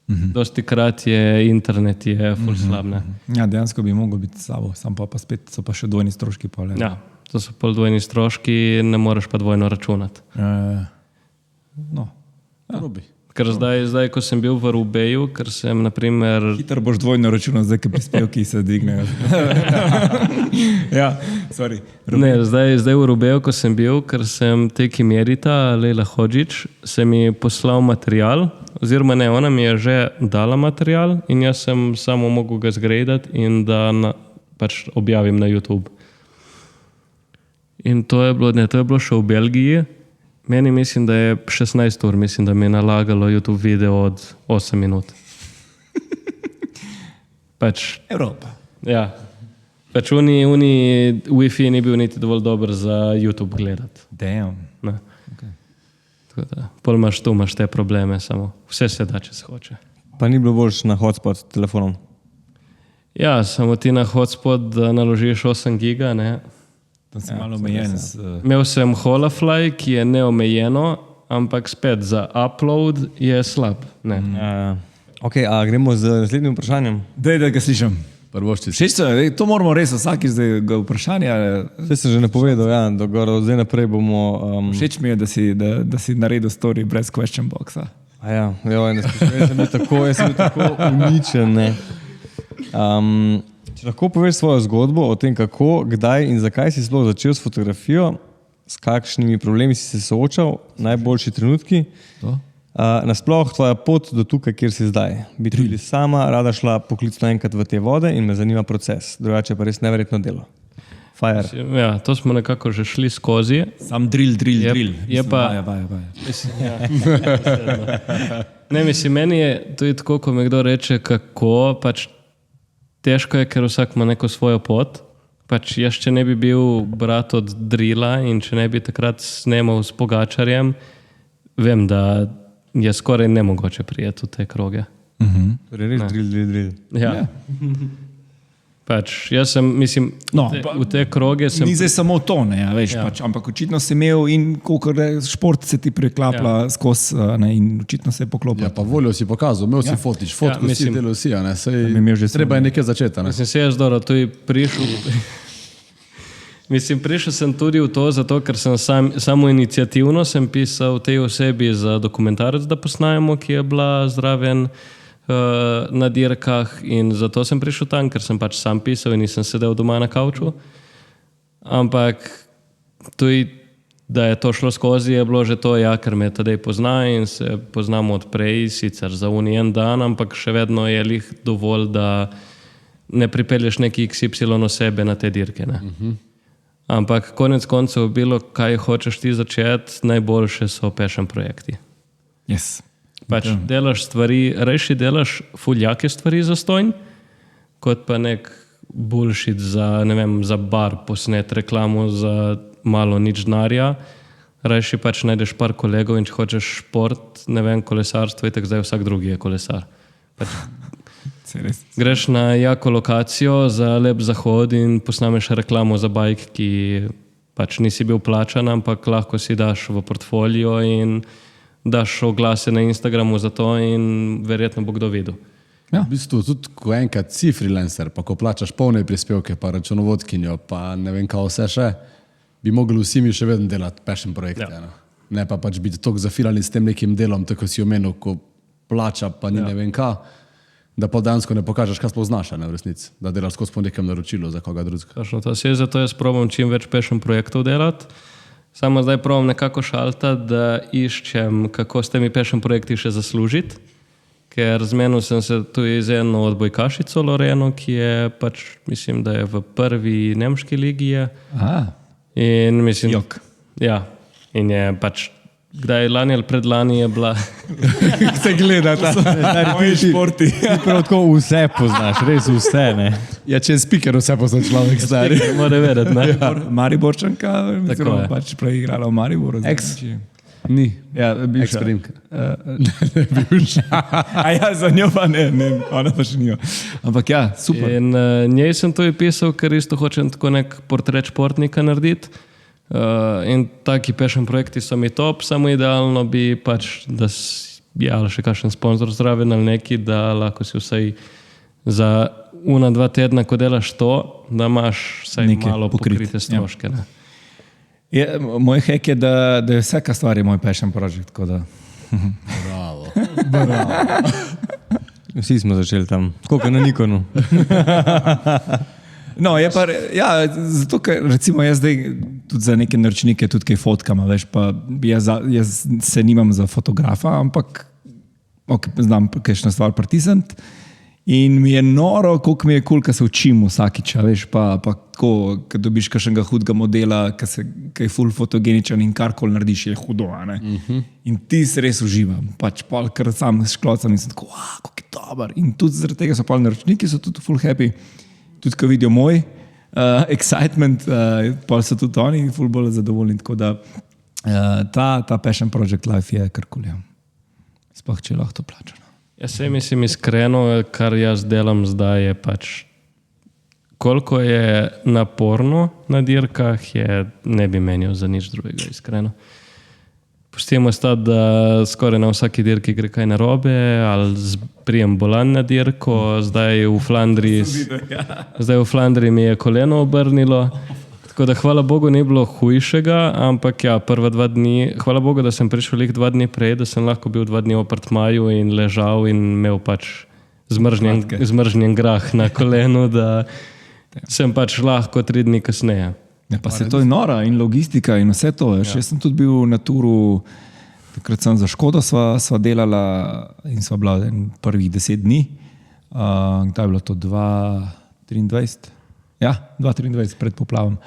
Dosti krat je internet je ful slabne. Ja, dejansko bi mogel biti s sabo, sam pa spet so pa še dvojni stroški. Ja, to so pol dvojni stroški, ne moreš pa dvojno računati. No. Ker zdaj, ko sem bil v Rubeju, ker sem, naprimer... Hitro boš dvojno računal, zdaj, ker prispevki se dignejo. Ja, sorry. Ne, zdaj v Rubeju, ko sem bil, ker sem teki Merita, Leila Hodžić, se mi poslal material, oziroma ne, ona mi je že dala material in jaz sem samo mogel ga zgradati in da pač objavim na YouTube. In to je bilo še v Belgiji. Meni mislim, da je 16 ur, mislim, da mi je nalagalo YouTube video od 8 minut. Pač, Evropa. ja. Pač uni Wi-Fi ni bil niti dovolj dober za YouTube gledati. Damn. Ne. Tako da, pol imaš te probleme, samo vse se da, če se hoče. Pa ni bilo boljš na hotspot telefonom. Ja, samo ti na hotspot, da naložiš 8 giga, ne. To si malo omejen. Imel sem Holafly, ki je neomejeno, ampak spet za upload je slab. Ne. Ok, a gremo z naslednjim vprašanjem? Daj, da ga slišim. Prvoščice. Všeč so, to moramo res vsakič zdaj ga vprašanja. Vse sem že napovedal, ja, od zdaj naprej bomo... Všeč mi je, da si naredil story brez question boxa. A ja, jaz sem bil tako uničen, ne. Če lahko poveš svojo zgodbo o tem, kako, kdaj in zakaj si sploh začel s fotografijo, s kakšnimi problemi si se soočal, najboljši trenutki, nasploh tvoja pot do tukaj, kjer si zdaj. Bi tudi sama rada šla poklicno enkrat v te vode in me zanima proces. Drugače pa res neverjetno delo. Fire. Ja, to smo nekako že šli skozi. Sam drill. Je pa... Vaja. Ne, mislim, meni je tudi tako, ko me kdo reče, kako, pač težko je, ker vsak ima neko svojo pot. Pač jaz, če ne bi bil brat od drila in če ne bi takrat snemal s Pogačarjem, vem, da je skoraj nemogoče prijeti v te kroge. Torej res drill. Ja. Pač jaz sem, mislim, v te kroge sem... Ni zdaj samo to, ne, veš, pač, ampak očitno si imel in koliko šport se ti preklapla skozi in očitno se je poklopil. Ja, pa voljo si pokazal, imel si fotič, fotko si delal vsi, a ne, treba je nekaj začeti, ne. Mislim, se jaz dobro, tu je prišel... Mislim, prišel sem tudi v to, zato ker sem samo iniciativno sem pisal tej osebi za dokumentarec, da posnajemo, ki je bila zraven na dirkah in zato sem prišel tam, ker sem pač sam pisal in nisem sedel doma na kavču. Ampak tudi, da je to šlo skozi, je bilo že to, ja, ker me tedaj pozna in se poznamo od prej, sicer za en dan, ampak še vedno je lih dovolj, da ne pripelješ neki XY osebe na te dirke, ne. Ampak konec koncev bilo, kaj hočeš ti začeti, najboljše so passion projekti. Yes. Pač delaš stvari, rejši delaš fuljake stvari za stonj, kot pa nek bullshit za, ne vem, za bar posnet reklamo za malo nič denarja. Rejši pač najdeš par kolegov in če hočeš šport, ne vem, kolesarstvo, itak zdaj vsak drugi je kolesar. Pač greš na jako lokacijo za lep zahod in posnameš reklamo za bajk, ki pač nisi bil plačan, ampak lahko si daš v portfolio in daš oglase na Instagramu za to in verjetno bo kdo videl. Ja. V bistvu tudi, ko enkrat si freelancer, pa ko plačaš polne prispevke, pa računovodkinjo, pa ne vem kaj vse še, bi mogli vsi mi še vedno delati passion projekte. Ja. Ne pa pač biti toliko zafilani s tem nekim delom, tako si omenil, ko plača, pa ni ne vem kaj, da pa dansko ne pokažeš, kaj sploh znaš, ne v resnici, da delaš skozi po nekem naročilu za koga drugega. Zato jaz probam čim več passion projektov delati. Samo zdaj probam nekako šaltati, da iščem, kako s temi passion projekti še zaslužiti, ker zmenil sem se tudi z eno odbojkašico Loreno, ki je pač, mislim, da je v prvi nemški ligi je. In mislim... Jok. Ja, in je pač kdaj lani ali predlani je bila... Se gleda, moji športi. Prav tako vse poznaš, res vse, ne. Ja, če je speaker, vse pozna človek stari. Mora vedeti, ne. Mariborčanka, Tako je. pač prej igrala v Mariboru. Ni. Ja, bivša. Ex-primka. A ja, za njo pa ne, ona pa še njo. Ampak ja, super. In njej sem to pisal, ker isto hočem tako nek portret športnika narediti. In taki passion projekti so mi top, samo idealno bi pač, da ali še kakšen sponzor zraven ali neki, da lahko si vsaj za 1-2 tedna, ko delaš to, da imaš vsaj Nekaj malo pokrite, pokrite stroške. Ne? Moj hek je, da je vsaka stvar je moj passion project, tako da... Bravo. Vsi smo začeli tam, koliko na Nikonu. No, je pa, ja, zato, ker recimo jaz zdaj tudi za neke naročnike tudi kaj fotkam, veš, pa jaz se nimam za fotografa, ampak znam kakšno stvar pritisniti In mi je noro, koliko mi je kul, ko se učim vsakič, veš, pa tako, ko dobiš kakšnega hudega modela, ki je full fotogeničen in karkoli narediš, je hudo, a ne. In ti se res uživam, pač pol, ker sam šklocam in sem tako, kako je dober. In tudi zaradi tega so pol naročniki, so tudi full happy, tudi ko vidijo moj excitement, pol so tudi oni full bolj zadovoljni, tako da ta Passion Project Life je kar kul, ja. Sploh, če je lahko to plačano. Jaz se mislim iskreno, kar jaz delam zdaj je pač, koliko je naporno na dirkah, je ne bi menil za nič drugega, iskreno. Pustimo stati, da skoraj na vsaki dirki gre kaj narobe, ali prijem bolan na dirko, zdaj v Flandriji mi je koleno obrnilo. Tako da hvala Bogu ni bilo hujšega, ampak ja, prva 2 dni, hvala Bogu, da sem prišel 2 dni prej, da sem lahko bil 2 dni v apartmaju in ležal in imel pač zmržnjen grah na kolenu, da sem pač lahko 3 dni kasneje. Ja, pa se to je nora in logistika in vse to. Ja. Jaz sem tudi bil na turu, takrat sem za Škodo sva delala in sva bila prvih 10 dni. To je bilo to 2023. Ja, 2023 pred poplavom.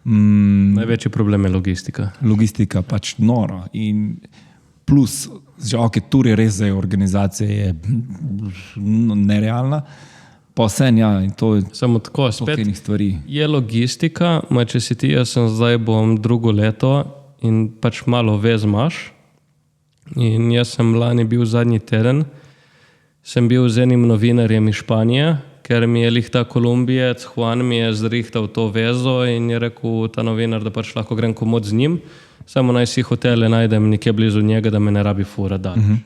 Največji problem je logistika. Logistika pač nora in plus, že ok, tur je res zdaj organizacija je nerealna, pa vse, ja, in to je samo tako, spet je logistika, če si ti, jaz sem zdaj bom 2. leto in pač malo vez imaš in jaz sem lani bil zadnji teden, sem bil z enim novinarjem iz Španije, ker mi je lih ta Kolumbijec, Juan mi je zrihtal to vezo in je rekel ta novinar, da pač lahko grem komod z njim, samo naj si hotele najdem nekje blizu njega, da me ne rabi fura dati.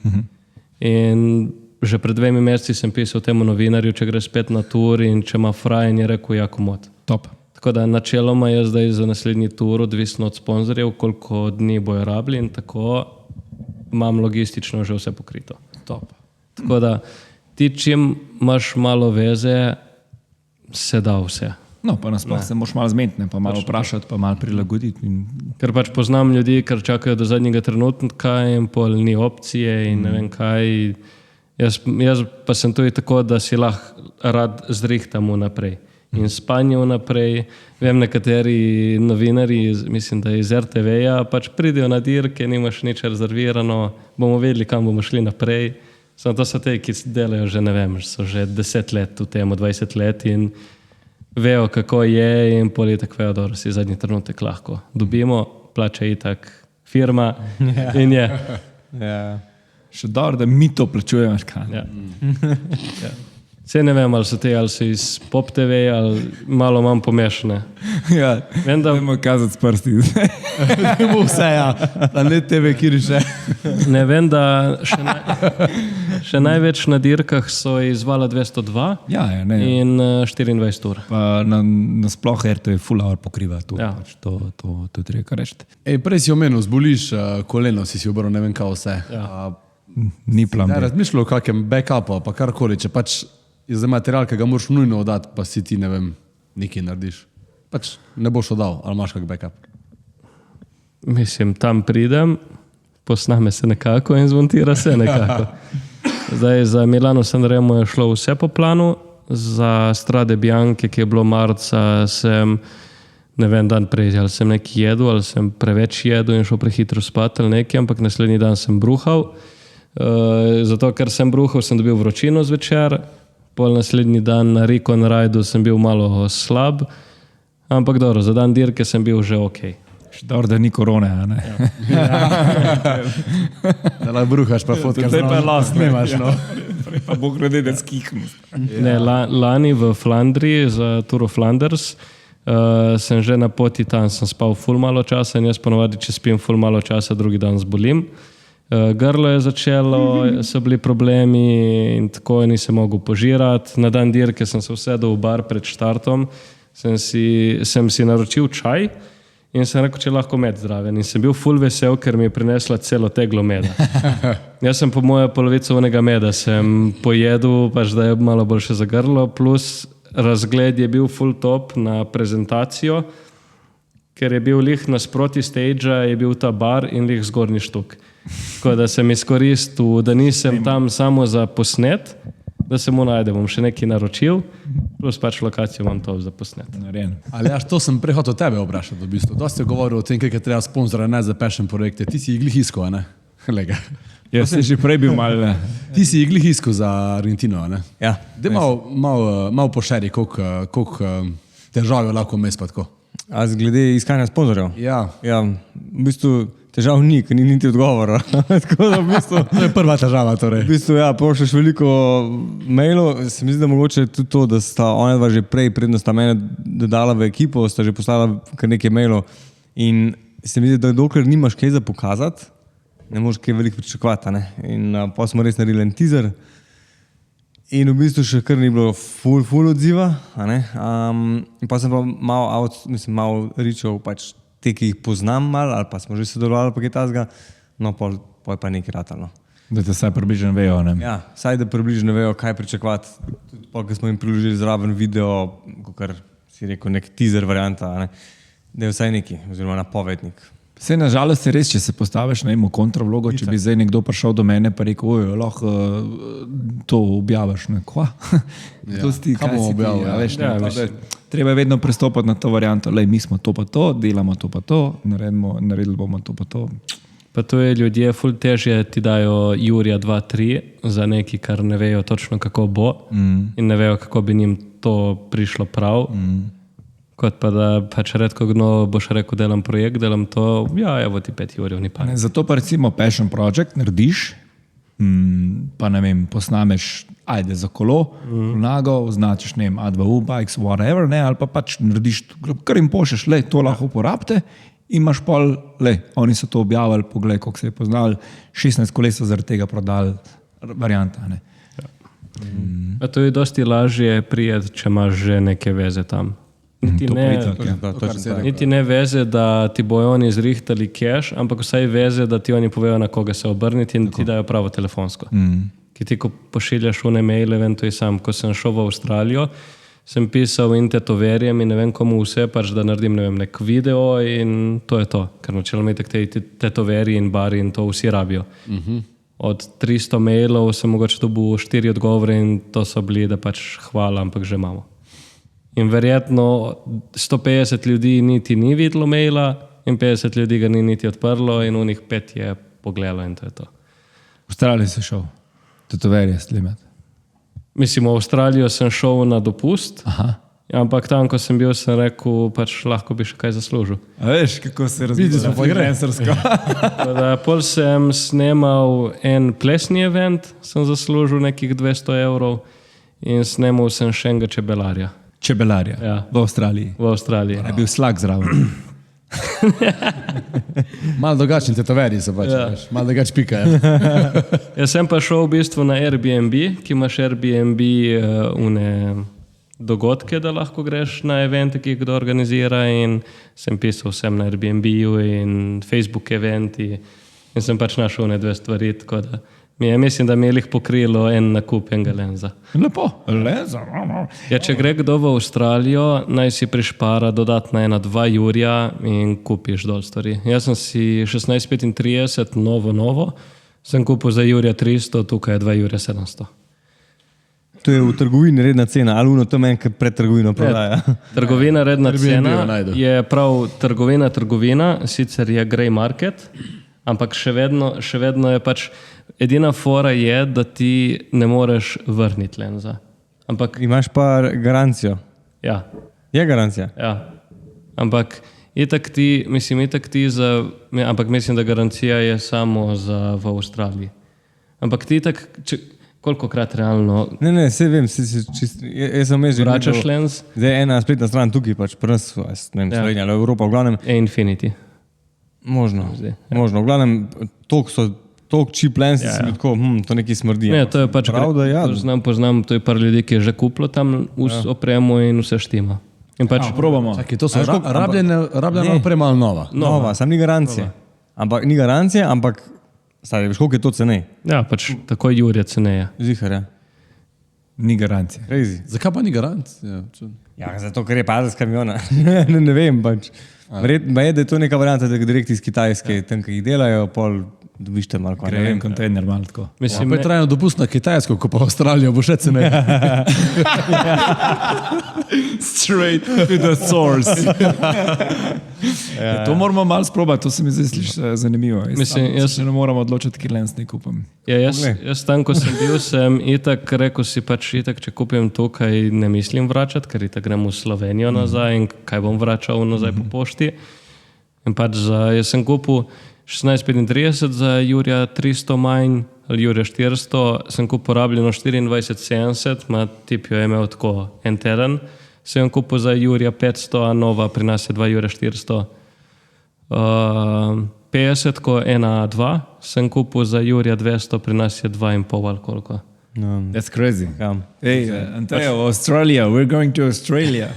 In že pred 2 meseci sem pisal temu novinarju, če gre spet na tur in če ima fraj, in je rekel, ja, komod. Top. Tako da načeloma je zdaj za naslednji tur odvisno od sponzorjev, koliko dni bojo rabili in tako imam logistično že vse pokrito. Top. Tako da ti čim imaš malo veze, se da vse. No, pa nasploh se moraš malo zmeniti, pa malo vprašati, pa malo prilagoditi. Ker pač poznam ljudi, ker čakajo do zadnjega trenutka in pol ni opcije in ne vem kaj. Jaz pa sem tudi tako, da si lahko rad zrihtam vnaprej. In spanju vnaprej. Vem, nekateri novinarji, mislim, da iz RTV-ja, pač pridejo na dirke, nimaš nič rezervirano, bomo vedeli, kam bomo šli naprej. Samo to so te, ki delajo že, ne vem, so že 10 let v temu, 20 let in vejo, kako je in pol itak vejo, dobro, si zadnji trenutek lahko dobimo, plača itak firma in je. Še dobro, da mi to plačujemo. Ja. Vse ne vem, ali so te, ali so iz Pop TV, ali malo manj pomešane. Ja, vem, da moramo kazati s prsti. Vse, ja. Da ne TV, kjer še. Ne vem, da še največ na dirkah so izvala 202 in 24 ur. Pa nasploh RTV full hour pokriva to. Ja. To je treba reči. Prej si omenil, zboliš koleno, si obrnil, ne vem kaj vse. Ja. Ni plan. Ne razmišljal o kakem backupu, pa karkoli, če pač je za material, ki ga moraš nujno oddati, pa si ti, ne vem, nekaj narediš. Pač ne boš oddal, ali imaš kak backup? Mislim, tam pridem, posname se nekako in zmontira se nekako. Zdaj za Milano Sanremo je šlo vse po planu, za Strade Bianche, ki je bilo marca, sem, ne vem, dan prej, ali sem nekaj jedel, ali sem preveč jedel in šel prehitro spat ali nekaj, ampak naslednji dan sem bruhal. Zato, ker sem bruhal, sem dobil vročino zvečer, pol naslednji dan na Recon Rajdu sem bil malo slab, ampak dobro, za dan dirke sem bil že ok. Še dobro, da ni korone, a ne? Da lahko bruhaš, pa fotkaš. Zdaj pa je last, ne imaš, no. Pa bo glede, da skihnu. Ne, lani v Flandriji, za Tour of Flanders, sem že na poti tam, sem spal ful malo časa in jaz ponovadi, če spim ful malo časa, drugi dan zbolim. Grlo je začelo, so bili problemi in tako nisem mogel požirati. Na dan dirke sem se usedel v bar pred štartom, sem si naročil čaj in sem rekel, če lahko med zraven. In sem bil ful vesel, ker mi je prinesla celo teglo meda. Jaz sem po moje polovico onega meda sem pojedel, pač da je malo boljše za grlo, plus razgled je bil full top na prezentacijo, ker je bil lih nasproti stage-a, je bil ta bar in lih zgornji štuk. Tako da sem izkoristil, da nisem tam samo za posnet, da se mu najde, bom še nekaj naročil, plus pač lokacijo imam to za posnet. Narejen. Ali to sem prehotel tebe vprašati v bistvu. Dosti je govoril o tem, kaj je treba sponzora ne za passion projekte. Ti si glih iskal, ne? Lega. Jaz sem že prej bil mal. Ti si glih iskal za Argentino, ne? Ja. Daj malo pošeri, koliko težav je lahko mes pa tako. A glede iskanja sponzorjev? Ja. Ja, v bistvu težav ni, ker ni niti odgovora. Tako da v bistvu... To je prva težava torej. V bistvu, ja, pošlješ veliko mailov, se mi zdi, da mogoče tudi to, da sta ona dva že prej, predno sta mene dodala v ekipo, sta že poslala kar nekaj mailov in se mi zdi, da dokler nimaš kaj za pokazati, ne moreš kaj veliko pričakovati, ne. In pa smo res naredili en teaser in v bistvu še kar ni bilo ful odziva, a ne. In pa sem pa malo ričal pač te, ki jih poznam malo, ali pa smo že sodelovali pa kaj tazga, no pol je pa nekaj ratalo. Da te saj približno vejo, ne? Ja, saj da približno vejo, kaj pričakovati. Tudi pol, ko smo jim priložili zraven video, kakor si rekel, nek teaser varianta, ne, da je vsaj neki, oziroma napovednik. Vse nažalost je res, če se postaviš na eno kontravlogo, če bi zdaj nekdo prišel do mene pa rekel, oj, lahko to objaviš, ne, kva? Kaj bomo objavili? Ja, veš, ne, treba je vedno pristopati na to varianto, lej, mi smo to pa to, delamo to pa to, naredili bomo to pa to. Pa to je ljudje ful težje ti dajo Jurija 2-3 za nekaj, kar ne vejo točno kako bo in ne vejo, kako bi njim to prišlo prav. Kot pa da pač redko kdo boš rekel, delam projekt, delam to, ja, evo ti 5 Jurjev, ni pa. Zato pa recimo passion project narediš, pa ne vem, posnameš, ajde za kolo, nago, označiš, ne vem, A2U, bikes, whatever, ne, ali pa pač narediš, kar jim pošleš, lej, to lahko uporabite, in imaš pol, lej, oni so to objavili, poglej, koliko se je poznali, 16 kolesa zaradi tega prodali varianta, ne. A to je dosti lažje prijeti, če imaš že neke veze tam. Niti ne veze, da ti bojo oni zrihtali cash, ampak vsaj veze, da ti oni povejo, na koga se obrniti in ti dajo pravo telefonsko. Ki ti, ko pošiljaš one maile, vem to je sam, ko sem šel v Avstralijo, sem pisal in tetoverjem in ne vem komu vse, pač da naredim, ne vem, nek video in to je to. Ker načeloma itak te tetoverji in bari in to vsi rabijo. Od 300 mailov sem mogoče dobil 4 odgovore in to so bili, da pač hvala, ampak že imamo. In verjetno 150 ljudi niti ni videlo maila in 50 ljudi ga ni niti odprlo in unih 5 je pogledalo in to je to. V Avstraliji si šel, tetoverje slimati. Mislim, v Avstralijo sem šel na dopust, ampak tam, ko sem bil, sem rekel, pač lahko bi še kaj zaslužil. A veš, kako se razvija freelancersko. Pol sem snemal en plesni event, sem zaslužil nekih 200 € in snemal sem še enega čebelarja. Čebelarja, ja. V Avstraliji. V Avstraliji. Je bil slag zraven. Malo drugačni tetoverji so pač, malo drugač pikajo. Jaz sem pa šel v bistvu na Airbnb, ki imaš Airbnb dogodke, da lahko greš na evente, ki jih kdo organizira in sem pisal vsem na Airbnb-ju in Facebook eventi in sem pač našel ne 2 stvari, tako da mislim, da mi je lih pokrilo en nakup enega lenza. Lepo, lenza. Ja, če gre kdo v Avstralijo, naj si prišpara dodatna 1-2 Jurja in kupiš dol stvari. Jaz sem si 1635 novo, sem kupil za Jurja 300, tukaj je 2 Jurja 700. To je v trgovini redna cena, ali uno to meni, ki pred trgovino prodaja. Trgovina redna cena je prav trgovina, sicer je grey market, ampak še vedno je pač edina fora je, da ti ne moreš vrniti lenza. Ampak imaš pa garancijo. Ja. Je garancija? Ja. Ampak itak ti ampak mislim, da garancija je samo v Avstraliji. Ampak ti itak, kolikokrat realno... Ne, vse vem, jaz sem že vračaš lenz? Zdaj ena spletna stran tukaj, pač pri nas, ne vem, Slovenija ali Evropa, v glavnem... Infinity. Možno, v glavnem, toliko cheap lensi si mi tako, to nekaj smrdi. Ne, to je pač pravda, ja. Poznam, to je par ljudi, ki je že kupilo tam opremo in vse štima. In pač probamo. Čakaj, to so rabljena oprema ali nova? Nova, sam ni garancije. Ni garancije, ampak stari, veš, koliko je to cenej? Ja, pač tako Jurje ceneje. Zihar, ja. Ni garancije. Crazy. Zakaj pa ni garancije? Ja, zato, ker je padel z kamiona. ne vem, pač. Verjetno je, da je to neka varianta, da direkt iz Kitajske, tam, ki jih delajo, pol dobiš tam malo. Gre en kontejner malo tako. Mislim, pa je trajno dopust na Kitajsko, ko pa v Avstralijo bo še ceneje. Straight to the source. To moramo malo sprobati, to se mi zdaj sliši zanimivo. Jaz se ne moram odločiti, kjer lens ne kupim. Ja, jaz tam, ko sem bil, sem itak rekel si pač itak, če kupim tukaj, ne mislim vračati, ker itak grem v Slovenijo nazaj in kaj bom vračal nazaj po pošti. In pač jaz sem kupil 16,35 za Jurija 300 manj ali Jurija 400, sem kupil rabljeno 24,70, ma tip jo je imel tako en teden. Sem kupil za Jurija 500, a nova pri nas je 2 Jurija 400. 50, ko 1,2, sem kupil za Jurija 200, pri nas je 2,5 ali koliko. That's crazy. Ja. Hey, Antonio, Australia, we're going to Australia.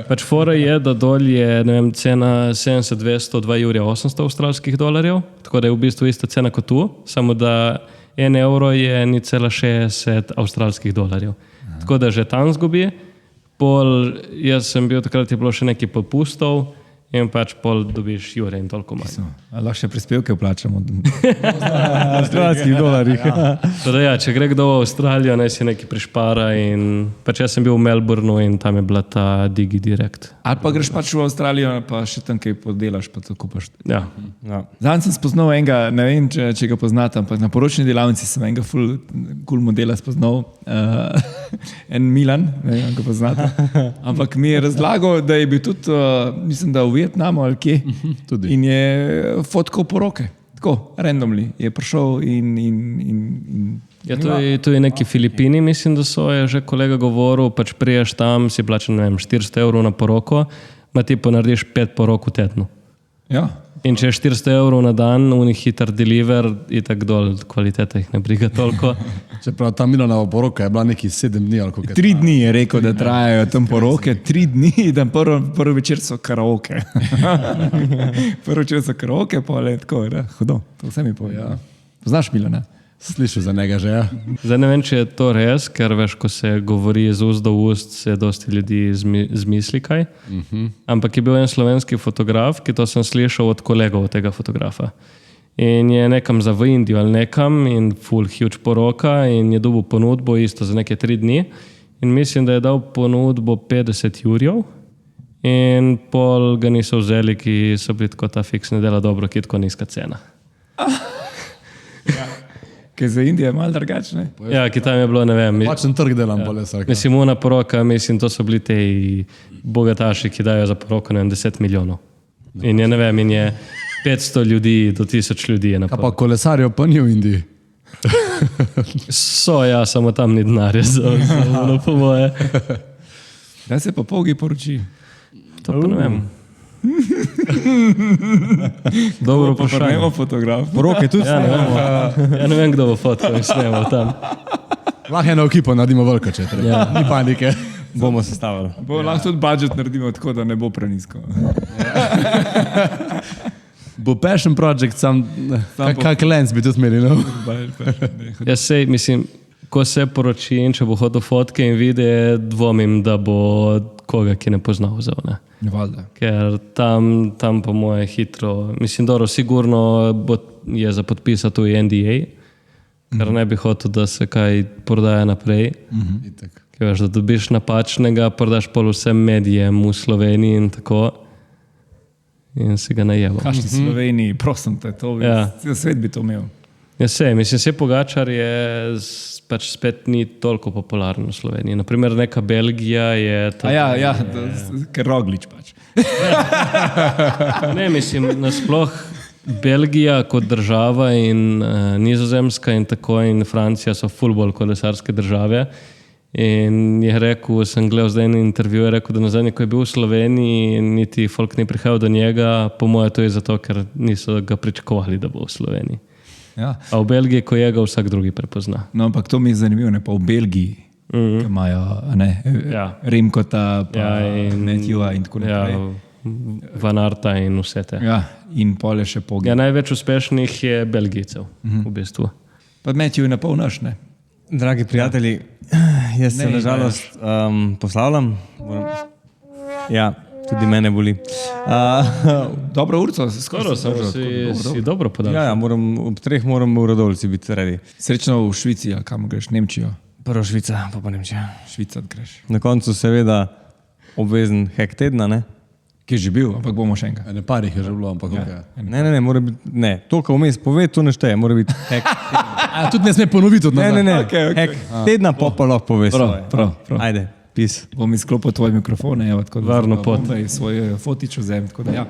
Pač fora je, da dol je, ne vem, cena 70, 200, 2 Jurija 800 avstralskih dolarjev, tako da je v bistvu ista cena kot tu, samo da 1 evro je 0,60 avstralskih dolarjev. Tako da že tam zgubi. Pol, jaz sem bil takrat, je bilo še nekaj popustov in pač pol dobiš Jure in toliko manj. Lahko še prispevke vplačamo. Avstralskih dolarjih. Teda ja, če gre kdo v Avstralijo, naj si nekaj prišpara in pač jaz sem bil v Melbourneu in tam je bila ta DigiDirect. Ali pa greš pač v Avstralijo, pa še tam kaj podelaš, pa to kupaš. Ja. Zadnjič sem spoznal enega, ne vem, če ga poznate, ampak na poročni delavnici sem enega cool modela spoznal. En Milan, ne vem, ga poznate. Ampak mi je razlagal, da je bil tudi, mislim, da v Vietnamu ali kje. Tudi. In je fotkal poroke. Tako, randomly. Je prišel in Ja, to je neki Filipini, mislim, da so, je že kolega govoril, pač priješ tam, si plačen, ne vem, 400 evrov na poroko, ma ti ponarediš 5 porok v tednu. ja. In če je 400 evrov na dan, unih hiter deliver, in tako dol, kvaliteta jih ne briga toliko. Čeprav ta Milanova poroka je bila neki 7 dni ali koliko. 3 dni je rekel, da trajajo tam poroke, 3 dni, da prvi večer so karaoke. Prvi večer so karaoke, pa je tako, da, hudo, to vse mi pove. Ja. Poznaš Milana? Slišal za njega že, ja. Zdaj ne vem, če je to res, ker veš, ko se govori iz ust do ust, se dosti ljudi zmisli kaj. Ampak je bil en slovenski fotograf, ki to sem slišal od kolegov tega fotografa. In je nekam za v Indijo ali nekam in full huge poroka in je dobil ponudbo isto za neke 3 dni. In mislim, da je dal ponudbo 50 jurjev in pol ga niso vzeli, ki so bili tako ta fiksne dela dobro, ki je tako nizka cena. Ker za Indijo je malo drugačne. Ja, ki tam je bilo, ne vem. Pačen trg delam, pa le vsak. Mislim, una poroka, mislim, to so bili te bogataši, ki dajo za poroko, ne vem, 10 milijonov. In je, ne vem, in je 500 ljudi do 1000 ljudi je na Kaj poroko. pa kolesarjev pa ni v Indiji? So, ja, samo tam ni denarja za ono po moje. Da se pa pogi poroči. To pa ne vem. Dobro Pa vprašanje. nemo fotograf. Poroke tudi Ja, ne vem, ja, ne vem, kdo bo fotkal in snemal tam. Lahko eno ekipo naredimo velika, če treba. Ja. Ni panike. bomo sestavili. Lahko tudi budžet naredimo tako, da ne bo prenisko. Bo passion project, sam kak lens bi tudi imeli, no? Jaz sej, mislim, ko se poroči in če bo hodil fotke in videe, dvomim, da bo koga, ki ne pozna vzel, ne. Valjda. Ker tam po moje hitro, mislim, dobro, sigurno je za podpisati tudi NDA, ker ne bi hotel, da se kaj prodaja naprej. Itak. Ker veš, da dobiš napačnega, prodaš pol vsem medijem v Sloveniji in tako in si ga najebal. Kašni Sloveniji, prosim te, to bi, Ja. svet bi to imel. Ja, mislim, se Pogačar je pač spet ni toliko popularen v Sloveniji. Naprimer, neka Belgija je... Ja, ker Roglič pač. Ne, mislim, nasploh Belgija kot država in Nizozemska in tako in Francija so ful bolj kolesarske države. In je rekel, sem gledal zdaj en intervju, je rekel, da nazadnje, ko je bil v Sloveniji, niti folk ni prihajal do njega, po moje to je zato, ker niso ga pričakovali, da bo v Sloveniji. Ja. A v Belgiji, ko je ga vsak drugi prepozna. No, ampak to mi je zanimivo, ne pa v Belgiji, ki imajo Ja. Remkota, pa in Matthewa in tako naprej. Ja, Van Arta in vse te. Ja, in pole še pogi. Ja, največ uspešnih je Belgijcev, v bistvu. Pa Matthew je na pol naš, ne? Dragi prijatelji, jaz se nažalost poslavljam. Ja, tudi mene boli. Dobro urco, Skoro si dobro podal. Ja, ob 3 moram v Radolci biti redi. Srečno v Švici, ali kam greš, Nemčijo. Prvo Švica, pa Nemčija. Švica greš. Na koncu seveda obvezen hek tedna, ne? Ki je že bil, ampak bomo še enkrat. Ne, par jih je že bilo, ampak ja. Okay. Ne, mora biti, ne, to, kar vmes pove, to ne šteje, mora biti hek. A tudi ne sme ponoviti od nazaj. Ne, Okay. hek tedna pa lahko pove svoje. Prav. Ajde, pis. Bom izklopil tvoj mikrofon, evo, tako da Varno pot. svoj fotič vzem, tako da ja.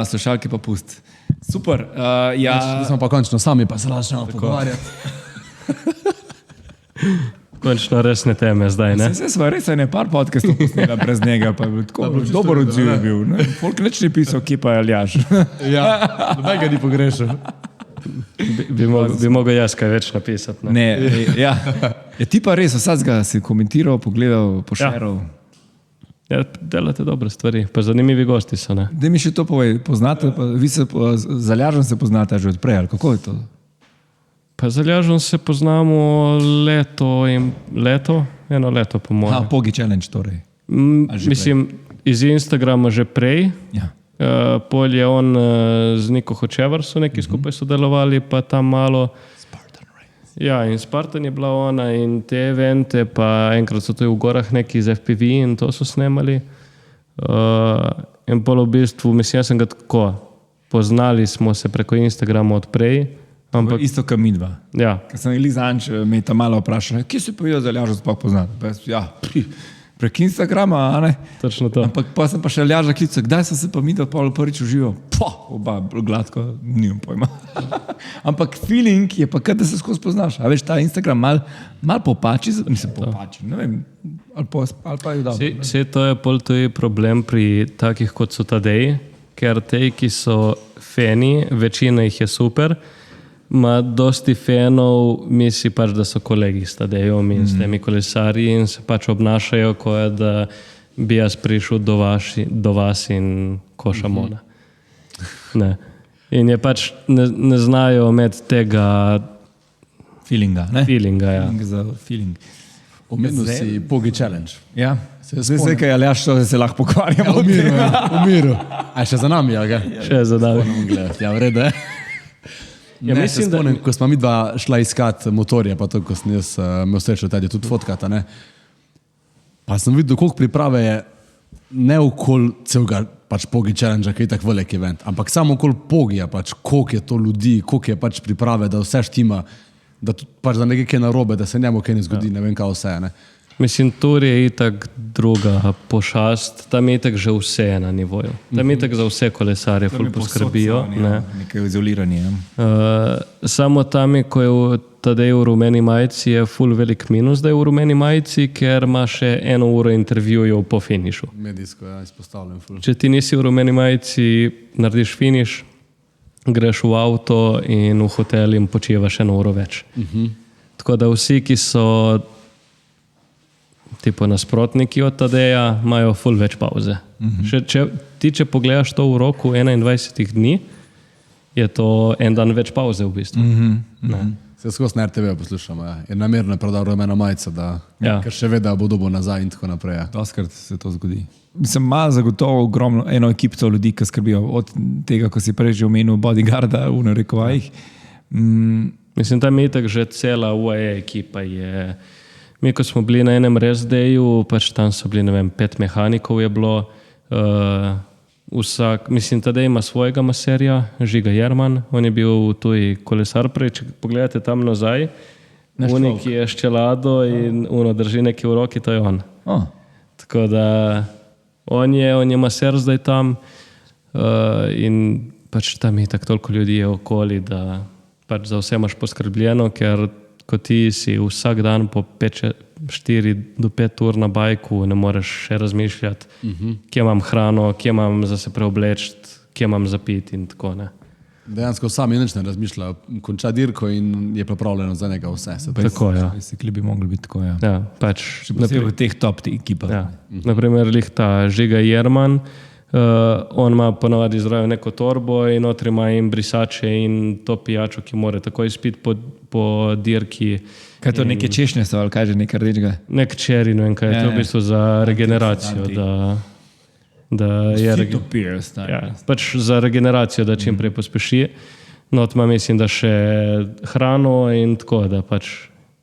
Slušalke pa pust. Super, ja. Smo pa končno sami, pa se lažemo pogovarjati. Končno resne teme zdaj, ne? Vse smo res ne par podcastov posnela brez njega, pa je bil tako dober odziv je bil. Ne? Folk nič ni pisal, kje pa je Aljaž. Ja, noben ga ni pogrešal. Bi mogel jaz kaj več napisati. Ne? Ja. Ti pa res vsakega si komentiral, pogledal, pošeral. Ja, delate dobre stvari, pa zanimivi gosti so, ne? Daj mi še to povej, poznate, pa vi se z Aljažem se poznate že odprej, ali kako je to? Pa z Aljažem se poznamo eno leto po mojem. Pogi challenge torej. Mislim, iz Instagrama že prej. Ja. Pol je on z Niko Hočevar so neki skupaj sodelovali, pa tam malo. Ja, in Spartan je bila ona in te evente, pa enkrat so to v gorah neki z FPV in to so snemali. In pol v bistvu, mislim, jaz sem ga tako, poznali smo se preko Instagrama odprej. Ampak, isto kot midva. Ja. Ker sem Eli Zanč me je tam malo vprašal, kje si povedal, da Aljaža sploh poznate? Ja, prek Instagrama, a ne? Točno to. Ampak pa sem pa še Aljaža klical, kdaj sem se pa midva prvič užival? Oba gladko, nimam pojma. Ampak feeling je pa kad, da se skozi poznaš. A veš, ta Instagram mal popači, nisem popači, ne vem, ali pa je dobro. Vse to je pol tudi problem pri takih kot so Tadej, ker te, ki so fani, večina jih je super, ima dosti fanov, misli pač, da so kolegi s Tadejom in s temi kolesarji in se pač obnašajo, ko je, da bi jaz prišel do vas in košamona. Ne. In je pač, ne znajo imeti tega feelinga, ne? Feelinga, ja. Za feeling. Omenil si Pogi challenge. Ja. Zdaj kaj Aljaž, to se lahko pokvarjamo. V miru. A še za nami, ja ga? Še za nami. Ja, v redu, Ja, mislim, da spomnim, ko smo mi dva šla iskat motorje, pa to, ko sem jaz imel srečo tudi fotkata, ne. Pa sem videl, koliko priprave je ne okoli celega pač Pogi challenge, ki je tak velik event, ampak samo okoli Pogija, pač koliko je to ljudi, koliko je pač priprave, da vse štima, da pač da nekaj narobe, da se njemu kaj ne zgodi, ne vem kaj vse, ne. Mislim, tur je itak druga pošast, tam je itak že vse na nivoju. Tam je itak za vse kolesarje ful poskrbijo. Nekaj izoliranje. Samo tam je, ko je Tadej v rumeni majici, je ful velik minus, da je v rumeni majici, ker ima še 1 uro intervjujev po finišu. Medijsko je izpostavljen ful. Če ti nisi v rumeni majici, narediš finiš, greš v avto in v hotel in počivaš 1 uro več. Tako da vsi, ki so tipo nasprotniki od Tadeja, imajo ful več pauze. Če pogledaš to v roku 21 dni, je to 1 dan več pauze v bistvu. Se skozi na RTV poslušamo, ja. Je namerno prodal rumena majica, da ker še ve, da bo dobil nazaj in tako naprej. Ja. Doskrat se to zgodi. Mislim, ima zagotovo ogromno eno ekipo ljudi, ki skrbijo od tega, ko si prej že omenil bodyguarda v narekovajih. Mislim, tam je tak že cela UAE ekipa je. Mi, ko smo bili na enem rest-dayu, pač tam so bili, ne vem, 5 mehanikov je bilo. Mislim, Tadej ima svojega maserja, Žiga Jerman, on je bil tuji kolesar prej. Če pogledate tam nazaj, oni, ki je s čelado in drži nekaj v roki, to je on. Tako da on je maser zdaj tam in pač tam je tako toliko ljudi je okoli, da pač za vse imaš poskrbljeno, ker ko ti si vsak dan po 4 do 5 ur na bajku, ne moreš še razmišljati, kje imam hrano, kje imam za se preobleči, kje imam za piti in tako ne. Dejansko sami nič ne razmišlja, konča dirko in je pripravljeno za njega vse. Tako, ja. Vsi bi mogli biti tako, ja. Ja, pač. Še posebej v teh top ekipah. Ja. Naprimer, ta Žiga Jerman, on ima ponovadi zraven neko torbo in notri ima in brisače in to pijačo, ki mora takoj spiti po dirki. Kaj to neke češnje so ali kaj že nekaj rdečega? Nek čeri, ne vem kaj, to je v bistvu za regeneracijo. da je Vsi to pijejo, stari. ja, pač za regeneracijo, da čim prej pospeši. No, ima mislim, da še hrano in tako, da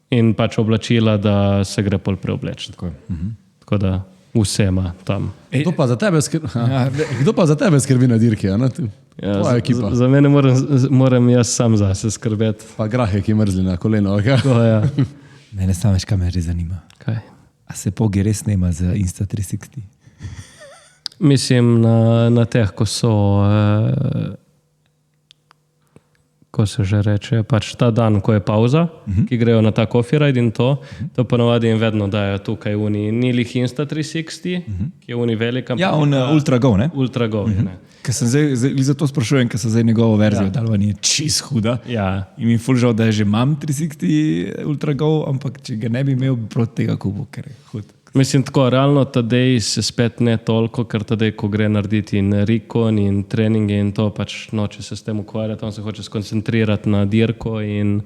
in oblačila, da se gre pol preobleči. Tako da vse ima tam. Kdo pa za tebe skrbi na dirki? Ja, Tvoja ekipa. za mene moram jaz sam zase skrbeti. Pa grahe, ki mrzli na koleno. Okay? To, ja. Mene samo več, kaj me res zanima. Kaj? A se Pogi res snema za Insta360? Mislim na teh, ko so, ko se že reče, pač ta dan, ko je pauza, ki grejo na ta coffee ride in to ponovadi jim vedno dajo tukaj ni lih Insta360, ki je velika. Ja, on Ultra Go, ne? Ultra Go, ne. Ker sem zdaj zato sprašujem, ker sem zdaj njegovo verzijo, da je čist huda. Ja. In mi je ful žal, da že imam 360 Ultra Go, ampak če ga ne bi imel, bi proti tega kupu, ker je hud. Mislim tako, realno tadej se spet ne toliko, ker tadej, ko gre narediti in recon in treninge in to, pač noče se s tem ukvarjati, on se hoče skoncentrirati na dirko in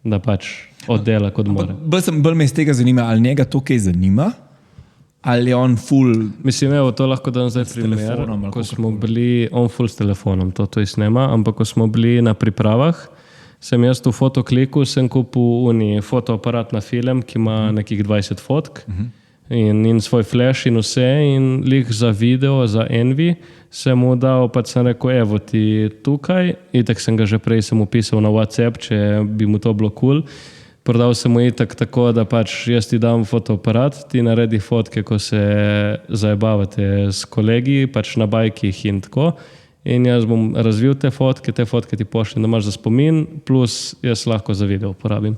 da pač oddela kot mora. Bolj me iz tega zanima, ali njega to kaj zanima, ali je on ful... Mislim, evo, to lahko dam zdaj primer, telefonom ali ko smo bili, on ful s telefonom, to snema, ampak ko smo bili na pripravah, sem jaz v fotokliku, sem kupil fotoaparat na film, ki ima nekih 20 fotk, in svoj flash in vse, in lih za video, za Envy, sem mu dal, pač sem rekel, evo ti tukaj, itak sem ga že prej sem upisal na WhatsApp, če bi mu to bilo cool. Prodal sem mu itak tako, da pač jaz ti dam fotoaparat, ti naredi fotke, ko se zajebavate s kolegi, pač na bajkih in tako. In jaz bom razvil te fotke ti pošljem, da imaš za spomin, plus jaz lahko za video uporabim.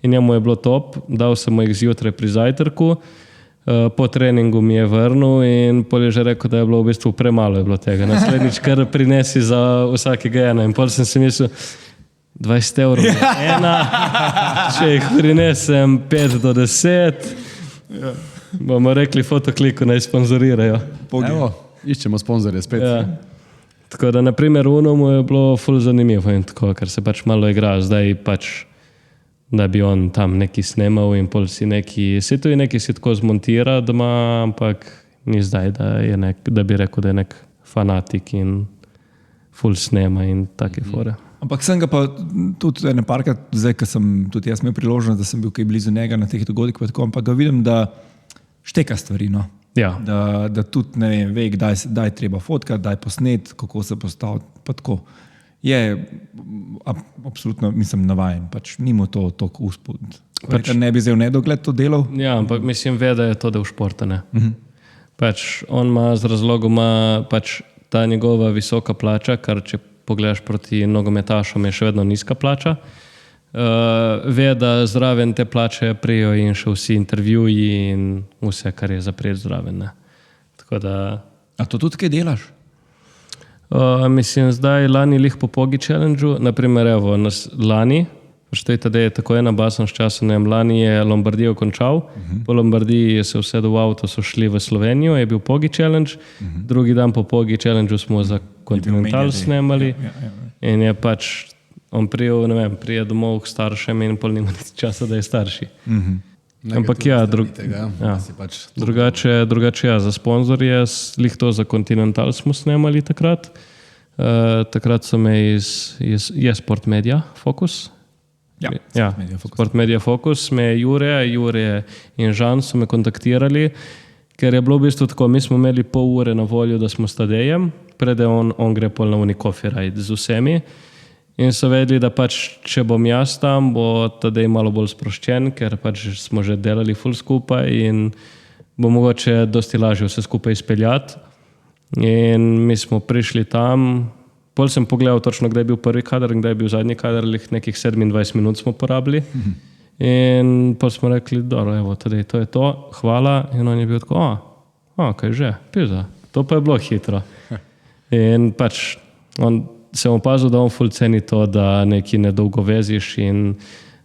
In njemu je bilo top, dal sem mu jih zjutraj pri zajtrku, po treningu mi je vrnil in pol je že rekel, da je bilo v bistvu premalo je bilo tega. Naslednjič kar prinesi za vsakega ena. In pol sem si mislil, 20 € je ena, če jih prinesem 5 do 10, bomo rekli fotokliku naj sponzorirajo. Evo, iščemo sponzorje spet. Ja. Tako da, na primer, mu je bilo ful zanimivo in tako, ker se pač malo igra, zdaj pač, da bi on tam neki snemal in pol si neki, se to je neki si tako zmontira doma, ampak ni zdaj, da bi rekel, da je nek fanatik in ful snema in take fore. Ampak sem ga pa tudi ene parkrat, zdaj, ker sem tudi jaz imel priložnost, da sem bil kaj blizu njega na teh dogodkih, ampak ga vidim, da šteka stvari, no. Ja. Da tudi ne vem, ve, kdaj treba fotkati, kdaj posnet, kako se postaviti, pa tako. Je absolutno, mislim, navajen, pač ni mu to toliko uspod. Pač ne bi zdaj v nedogled to delal. Ja, ampak mislim, ve, da je to del športa, ne. Pač on ima z razlogom, pač ta njegova visoka plača, kar če pogledaš proti nogometašom, je še vedno nizka plača. Ve, da zraven te plače prijo in še vsi intervjuji in vse, kar je zapret zraven. Ne. Tako da... A to tudi kaj delaš? Mislim, zdaj lani lih po Pogi Challenge-u, naprimer, evo, lani, što je tadej tako ena basen s časom, lani je Lombardijo končal, po Lombardiji se usedel v avto, so šli v Slovenijo, je bil Pogi Challenge, drugi dan po Pogi Challenge-u smo za Continental snemali in je pač on prije domov k staršem in pol nima časa, da je starši. Ampak ja, drugače ja, za sponzorje, lih to za Continental smo snemali takrat. Takrat so me je Sport Media Focus. Ja, Sport Media Focus, me Jure in Žan so me kontaktirali, ker je bilo v bistvu tako, mi smo imeli pol ure na voljo, da smo s Tadejem, prede on gre pol na coffee ride z vsemi. In so vedeli, da pač, če bom jaz tam, bo Tadej malo bolj sproščen, ker pač smo že delali ful skupaj in bo mogoče dosti lažje vse skupaj izpeljati. In mi smo prišli tam, pol sem pogledal točno, kdaj je bil prvi kader in kdaj je bil zadnji kader, nekih 27 minut smo porabili. In pol smo rekli, dobro, evo, Tadej, to je to, hvala. In on je bil tako, kaj že, pizda, to pa je bilo hitro. In pač, sem opazil, da on ful ceni to, da neki nedolgo veziš in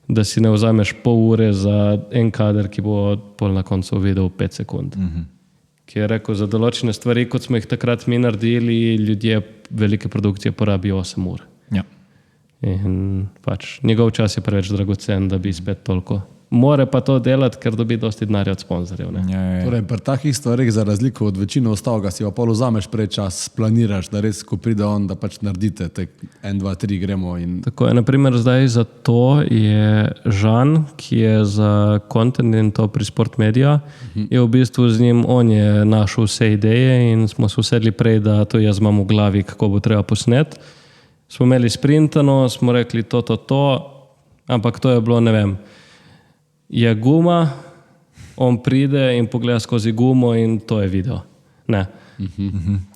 da si ne vzameš pol ure za en kader, ki bo pol na koncu videl 5 sekund. Ki je rekel, za določene stvari, kot smo jih takrat mi naredili, ljudje velike produkcije porabijo 8 ur. Ja. In pač njegov čas je preveč dragocen, da bi spet toliko more pa to delati, ker dobi dosti denarja od sponzorjev. Ne? Ja. Torej, pri takih stvarih, za razliko od večine ostalega, si pa pol vzameš prej čas, planiraš, da res, ko pride on, da pač naredite, 1, 2, 3 gremo. In... Tako je, naprimer, zdaj za to je Žan, ki je za content in to pri Sport Media, je v bistvu z njim, on je našel vse ideje in smo se usedli prej, da to jaz imam v glavi, kako bo treba posnet. Smo imeli sprintano, smo rekli to, ampak to je bilo, ne vem, je guma, on pride in pogleda skozi gumo in to je video. Ne.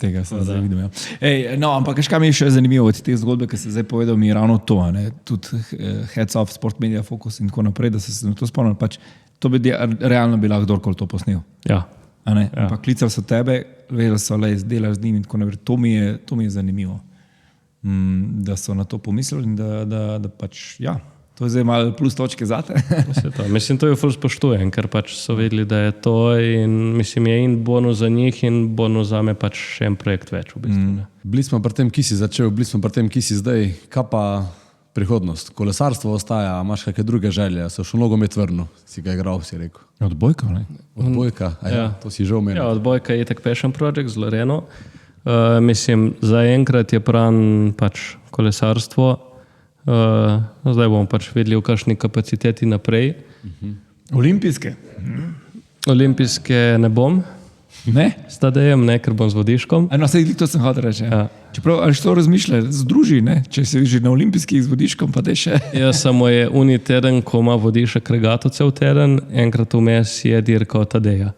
Tega sem zdaj videl. Ja. Ej, no, ampak kaj mi je še zanimivo od te zgodbe, ki se zdaj povedal, mi je ravno to, ne? Tudi heads off, Sport Media Focus in tako naprej, da se na to spomnil, pač to bi realno bi lahko kdorkoli to posnel. Ja. Ja. Ampak klicali so tebe, vedeli so, da delaš z njim in tako naprej. To mi je zanimivo, da so na to pomislili in da pač, ja, to je zdaj malo plus točke zate. Mislim, to je ful spoštujem, ker pač so vedeli, da je to in mislim, je in bonus za njih in bonus za me pač še en projekt več v bistvu. Bili smo pri tem, ki si začel, bili smo pri tem, ki si zdaj, kaj pa prihodnost? Kolesarstvo ostaja, imaš kakšne druge želje, se še nogomet vrnil, si ga igral, si rekel. Odbojka, ne? Odbojka, to si že omenil. Ja, odbojka je itak passion project z Loreno. Mislim, zaenkrat je pran pač kolesarstvo. Zdaj bomo pač videli v kakšni kapaciteti naprej. Olimpijske? Olimpijske ne bom. Ne? S Tadejem, ne, ker bom z Vodiškom. No, sej to sem hotel reči. Ja. Čeprav, ali to razmišljaš, združi, ne? Če si že na olimpijskih z Vodiškom, pa te še. Ja, samo je uni teden, ko ima Vodišek regato cel teden, enkrat vmes je dirka od Tadeja.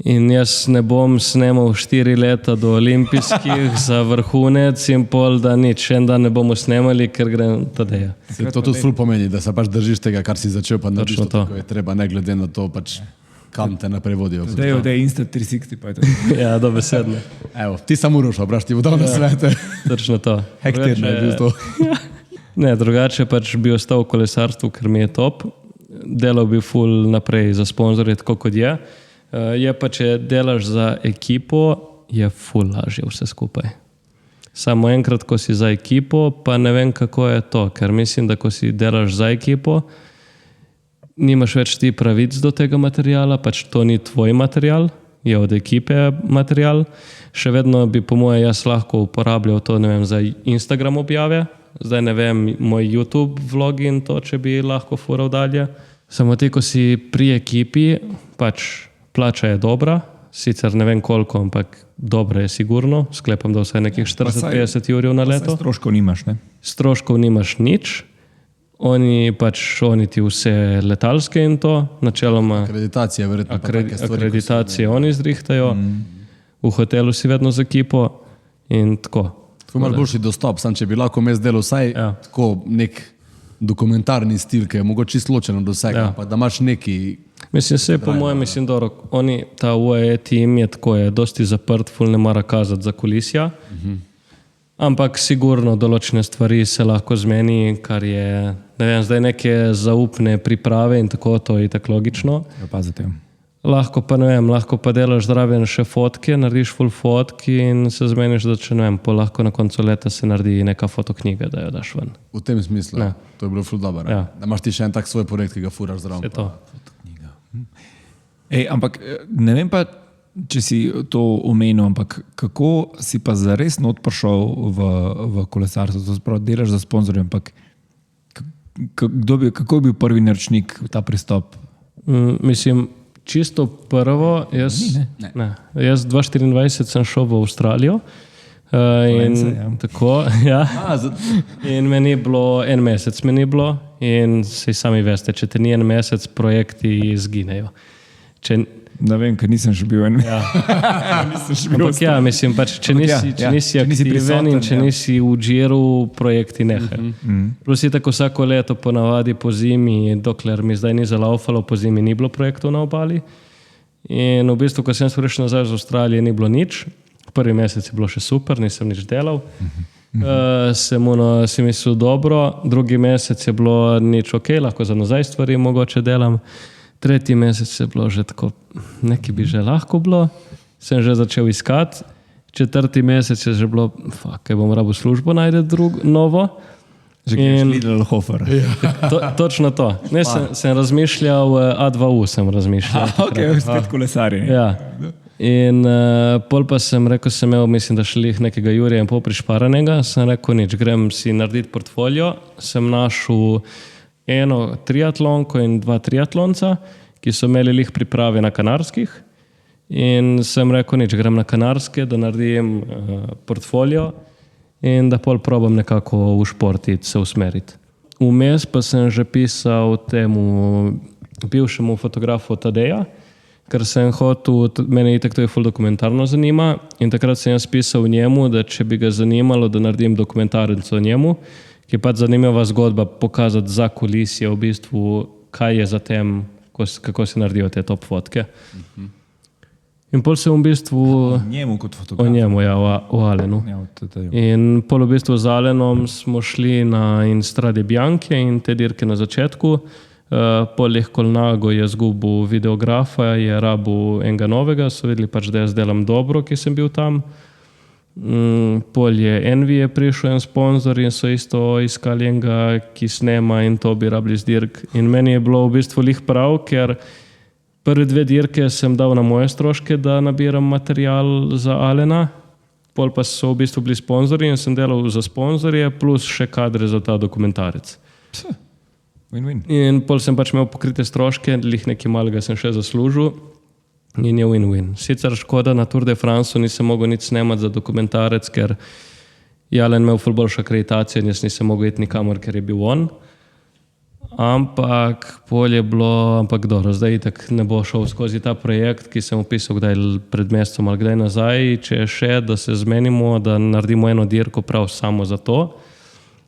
In jaz ne bom snemal 4 leta do olimpijskih za vrhunec in pol, da nič, en dan ne bomo snemali, ker grem Tadeja. To tudi ful pomeni, da se pač držiš tega, kar si začel, pa narediš Točno to. Tako je treba, ne glede na to, pač, kam te naprej vodijo. Da je Insta 360, pa je to. Ja, dobesedno. Evo, ti sam Uroš, obraš ti v dal na svete. Točno to. Hektirno je bil to. Ne, drugače pač bi ostal v kolesarstvu, ker mi je top. Delal bi ful naprej za sponzorje, tako kot je. Je pa, če delaš za ekipo, je ful lažje vse skupaj. Samo enkrat, ko si za ekipo, pa ne vem, kako je to, ker mislim, da ko si delaš za ekipo, nimaš več ti pravic do tega materijala, pač to ni tvoj material, je od ekipe material. Še vedno bi po moje jaz lahko uporabljal to, ne vem, za Instagram objave, zdaj ne vem, moj YouTube vlog in to, če bi lahko fural dalje. Samo ti, ko si pri ekipi, pač plača je dobra, sicer ne vem koliko, ampak dobra je sigurno, sklepam, da vsaj nekih 40-50 ur na leto. Stroškov nimaš, ne? Stroškov nimaš nič, oni ti vse letalske in to, načeloma Akreditacije, verjetno. akreditacije oni zrihtajo, v hotelu si vedno z ekipo in tako. Tako imaš boljši dostop, sam če bi lahko mes delal vsaj tako nek dokumentarni stil, ki je mogoče čisto ločen od vsega, pa da imaš neki... Mislim, se po mojem, mislim, dobro, oni, ta UAE tim je tako, je dosti zaprt, ful ne mora kazati za kulisja, ampak sigurno določene stvari se lahko zmeni, kar je, ne vem, zdaj neke zaupne priprave in tako, to je tako logično. Ja, pazite. Lahko pa, ne vem, lahko pa delaš zraven še fotke, narediš ful fotki in se zmeniš, da če, ne vem, pa lahko na koncu leta se naredi neka fotoknjiga, da jo daš ven. V tem smislu, to je bilo ful dobro. Ja. Da imaš ti še en tak svoj projekt, ki ga furaš zraven. Je to. Ej, ampak ne vem pa, če si to omenil, ampak kako si pa zares not prišel v kolesarstvo, to sprav delaš za sponzorje, ampak kako je bil prvi naročnik v ta pristop? Mislim, čisto prvo, jaz 2024 sem šel v Avstralijo in tako, ja. In meni je bilo, en mesec meni je bilo in sami veste, če te ni en mesec, projekti izginejo. Ne vem, ker nisem še bil en. Ja. Ampak ja, mislim, pač, če nisi aktiven in če nisi v džiru, projekti nehajo. Plus je tako vsako leto ponavadi po zimi, dokler mi zdaj ni zalaufalo, po zimi ni bilo projektov na obali. In v bistvu, ko sem se prišel nazaj z Avstralije, ni bilo nič. Prvi mesec je bilo še super, nisem nič delal. Si mislil dobro, drugi mesec je bilo nič ok, lahko za nazaj stvari mogoče delam. Tretji mesec je bilo že tako, nekaj bi že lahko bilo, sem že začel iskati. Četrti mesec je že bilo, kaj bom rabil službo najti novo. Že kaj je Lidl Hofer. Točno to. Ne, sem razmišljal, A2U sem razmišljal. Ok, spet kolesarjenje. Ja. In pol pa sem rekel, sem imel, mislim, da šli nekega Jurija in pol prišparanega, sem rekel, nič, grem si narediti portfolio, sem našel eno triatlonko in 2 triatlonca, ki so imeli lih priprave na Kanarskih in sem rekel, nič, grem na Kanarske, da naredim portfolio in da pol probam nekako v športi se usmeriti. Vmes pa sem že pisal temu bivšemu fotografu Tadeja, ker sem hotel, mene itak to je ful dokumentarno zanima in takrat sem jaz pisal njemu, da če bi ga zanimalo, da naredim dokumentarec o njemu, ki je pač zanimiva zgodba pokazati za kulisje v bistvu, kaj je za tem, kako se naredijo te top fotke. In pol sem v bistvu... O njemu kot fotograf. O njemu, ja, o Alenu. Ja, In pol v bistvu z Alenom smo šli na Instrade Bianche in te dirke na začetku. Pol jih Kolnago je zgubil videografa, je rabil enega novega, so videli pač, da jaz delam dobro, ki sem bil tam. Pol je Envy je prišel en sponzor in so isto iskali enega, ki snema in to bi rabili z dirk. In meni je bilo v bistvu lih prav, ker prve 2 dirke sem dal na moje stroške, da nabiram material za Alena, pol pa so v bistvu bili sponzorji in sem delal za sponzorje plus še kadre za ta dokumentarec. Win-win. In pol sem pač imel pokrite stroške, lih nekaj malega sem še zaslužil in je win-win. Sicer škoda, na Tour de France nisem mogel nič snemati za dokumentarec, ker je Alen imel ful boljšo akreditacijo in jaz nisem mogel iti nikamor, ker je bil on. Ampak pol je bilo, ampak dobro, zdaj itak ne bo šel skozi ta projekt, ki sem opisal kdaj pred mesecem ali kdaj nazaj, če je še, da se zmenimo, da naredimo eno dirko prav samo za to.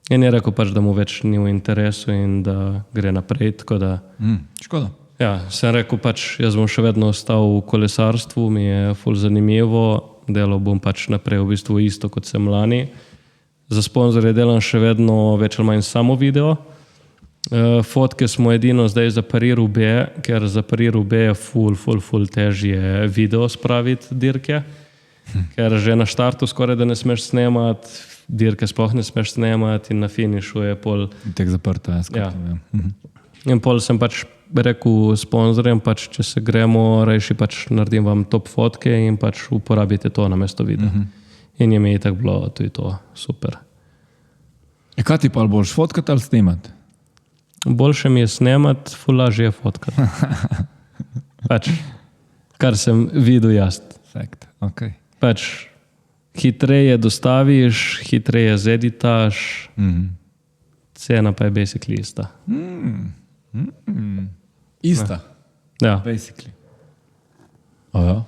In je rekel pač, da mu več ni v interesu in da gre naprej, tako da... Škoda. Ja, sem rekel pač, jaz bom še vedno ostal v kolesarstvu, mi je ful zanimivo, delal bom pač naprej v bistvu isto, kot sem lani. Za sponzorje delam še vedno več ali manj samo video. Fotke smo edino zdaj za Paris-Roubaix, ker za Paris-Roubaix je ful težje video spraviti dirke, ker že na štartu skoraj da ne smeš snemati, dirke sploh ne smeš snemati in na finišu je pol... Tek zaprto, ja. In pol sem pač rekel sponzorjem, pač, če se gremo, rejši pač naredim vam top fotke in pač uporabite to namesto videa. In je mi tako bilo, to je to, super. Kaj ti pa boš fotkati ali snemati? Boljše mi je snemati, ful lažje je fotkati. Pač, kar sem videl jaz. Fakt, ok. Pač, hitreje dostaviš, hitreje zeditaš, cena pa je basically ista. Ista. Ja. Basically. Ja.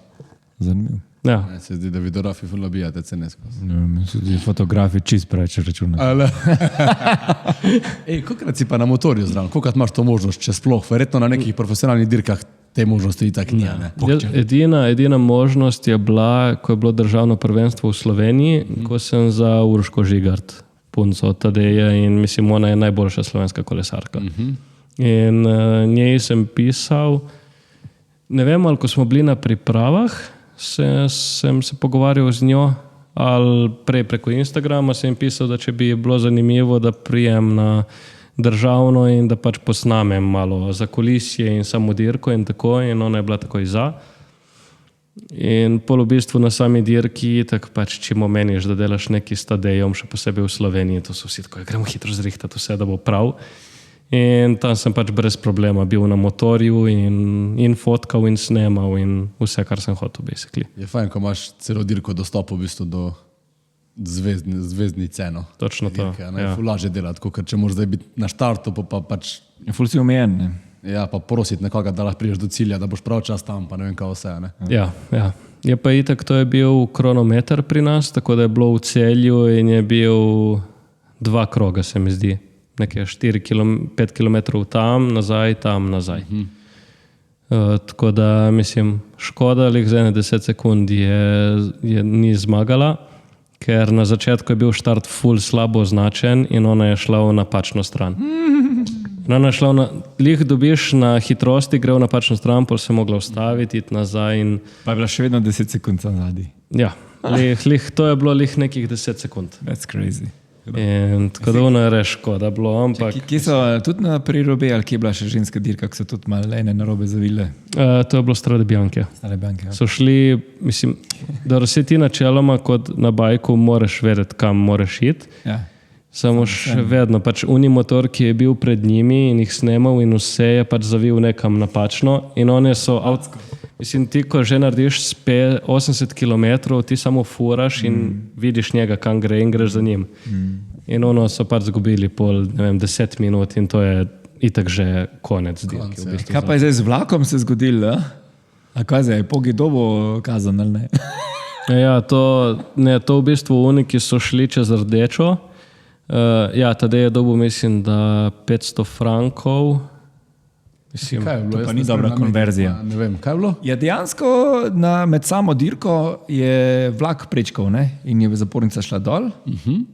Zanimivo. Ja. Se zdi, da videografi ful nabijate cene skozi. Fotografi čist preveč računajo. Ej, kolikrat si pa na motorju zraven? Kolikrat imaš to možnost, če sploh? Verjetno na nekih profesionalnih dirkah te možnosti itak ni, ne? Edina možnost je bila, ko je bilo državno prvenstvo v Sloveniji, ko sem za Urško Žigart, punco Tadeja in mislim, ona je najboljša slovenska kolesarka. In njej sem pisal, ne vem, ali ko smo bili na pripravah, sem se pogovarjal z njo, ali prej preko Instagrama sem pisal, da če bi bilo zanimivo, da prijem na državno in da pač posnamem malo za kulisje in samo dirko in tako, in ona je bila takoj za. In pol v bistvu na sami dirki, tako pač, če mu meniš, da delaš neki s Tadejom, še posebej v Sloveniji, to so vsi tako, gremo hitro zrihtati vse, da bo prav. In tam sem pač brez problema bil na motorju in fotkal in snemal in vse, kar sem hotel, basically. Je fajn, ko imaš celo dirko dostop v bistvu do zvezdnice. No. Točno to. Ja. Ful lažje delati, ker če moraš zdaj biti na štartu, pa pač... Ful si omejen, ne? Ja, pa prositi nekoga, da lahko prideš do cilja, da boš prav čas tam, pa ne vem kaj vse, ne? Ja. Je pa itak, to je bil kronometer pri nas, tako da je bilo v Celju in je bil 2 kroga, se mi zdi. Nekaj 5 km tam, nazaj. Tako da, mislim, škoda, lih za 10 sekund ni zmagala, ker na začetku je bil štart ful slabo označen in ona je šla v napačno stran. In ona je šla, lih dobiš na hitrosti, gre v napačno stran, pol se mogla ustaviti, iti nazaj in... Pa je bila še vedno 10 sekund nazadi. Ja, to je bilo lih nekih 10 sekund. That's crazy. In tako da ono je res škoda bilo, ampak Kje so tudi na prirobe, ali kje je bila še ženska dirka, ki so tudi malo ene narobe zavile? to je bilo Strade Bianche. Stare banke. So šli, mislim, da si ti načeloma kot na bajku moraš vedeti, kam moraš iti. Ja. Samo še vedno, pač unimotor, ki je bil pred njimi in jih snemal in vse je pač zavil nekam napačno in one so, mislim, ti ko že narediš 80 km, ti samo furaš in vidiš njega, kam gre in greš za njim. In ono so pač zgubili pol, ne vem, 10 minut in to je itak že konec dirke. V bistvu. Kaj pa je zdaj z vlakom se zgodilo? A kaj zdaj, Pogi dobo kazan ali ne? Ja, to v bistvu uniki so šli čez rdečo. Ja, tadej je dobil, mislim, da 500 frankov. Mislim, Kaj je bilo? To pa Jaz ni nisem dobra na mediju, konverzija. pa Ne vem, kaj je bilo? Ja, dejansko med samo dirko je vlak prečkal, ne? In je zapornica šla dol.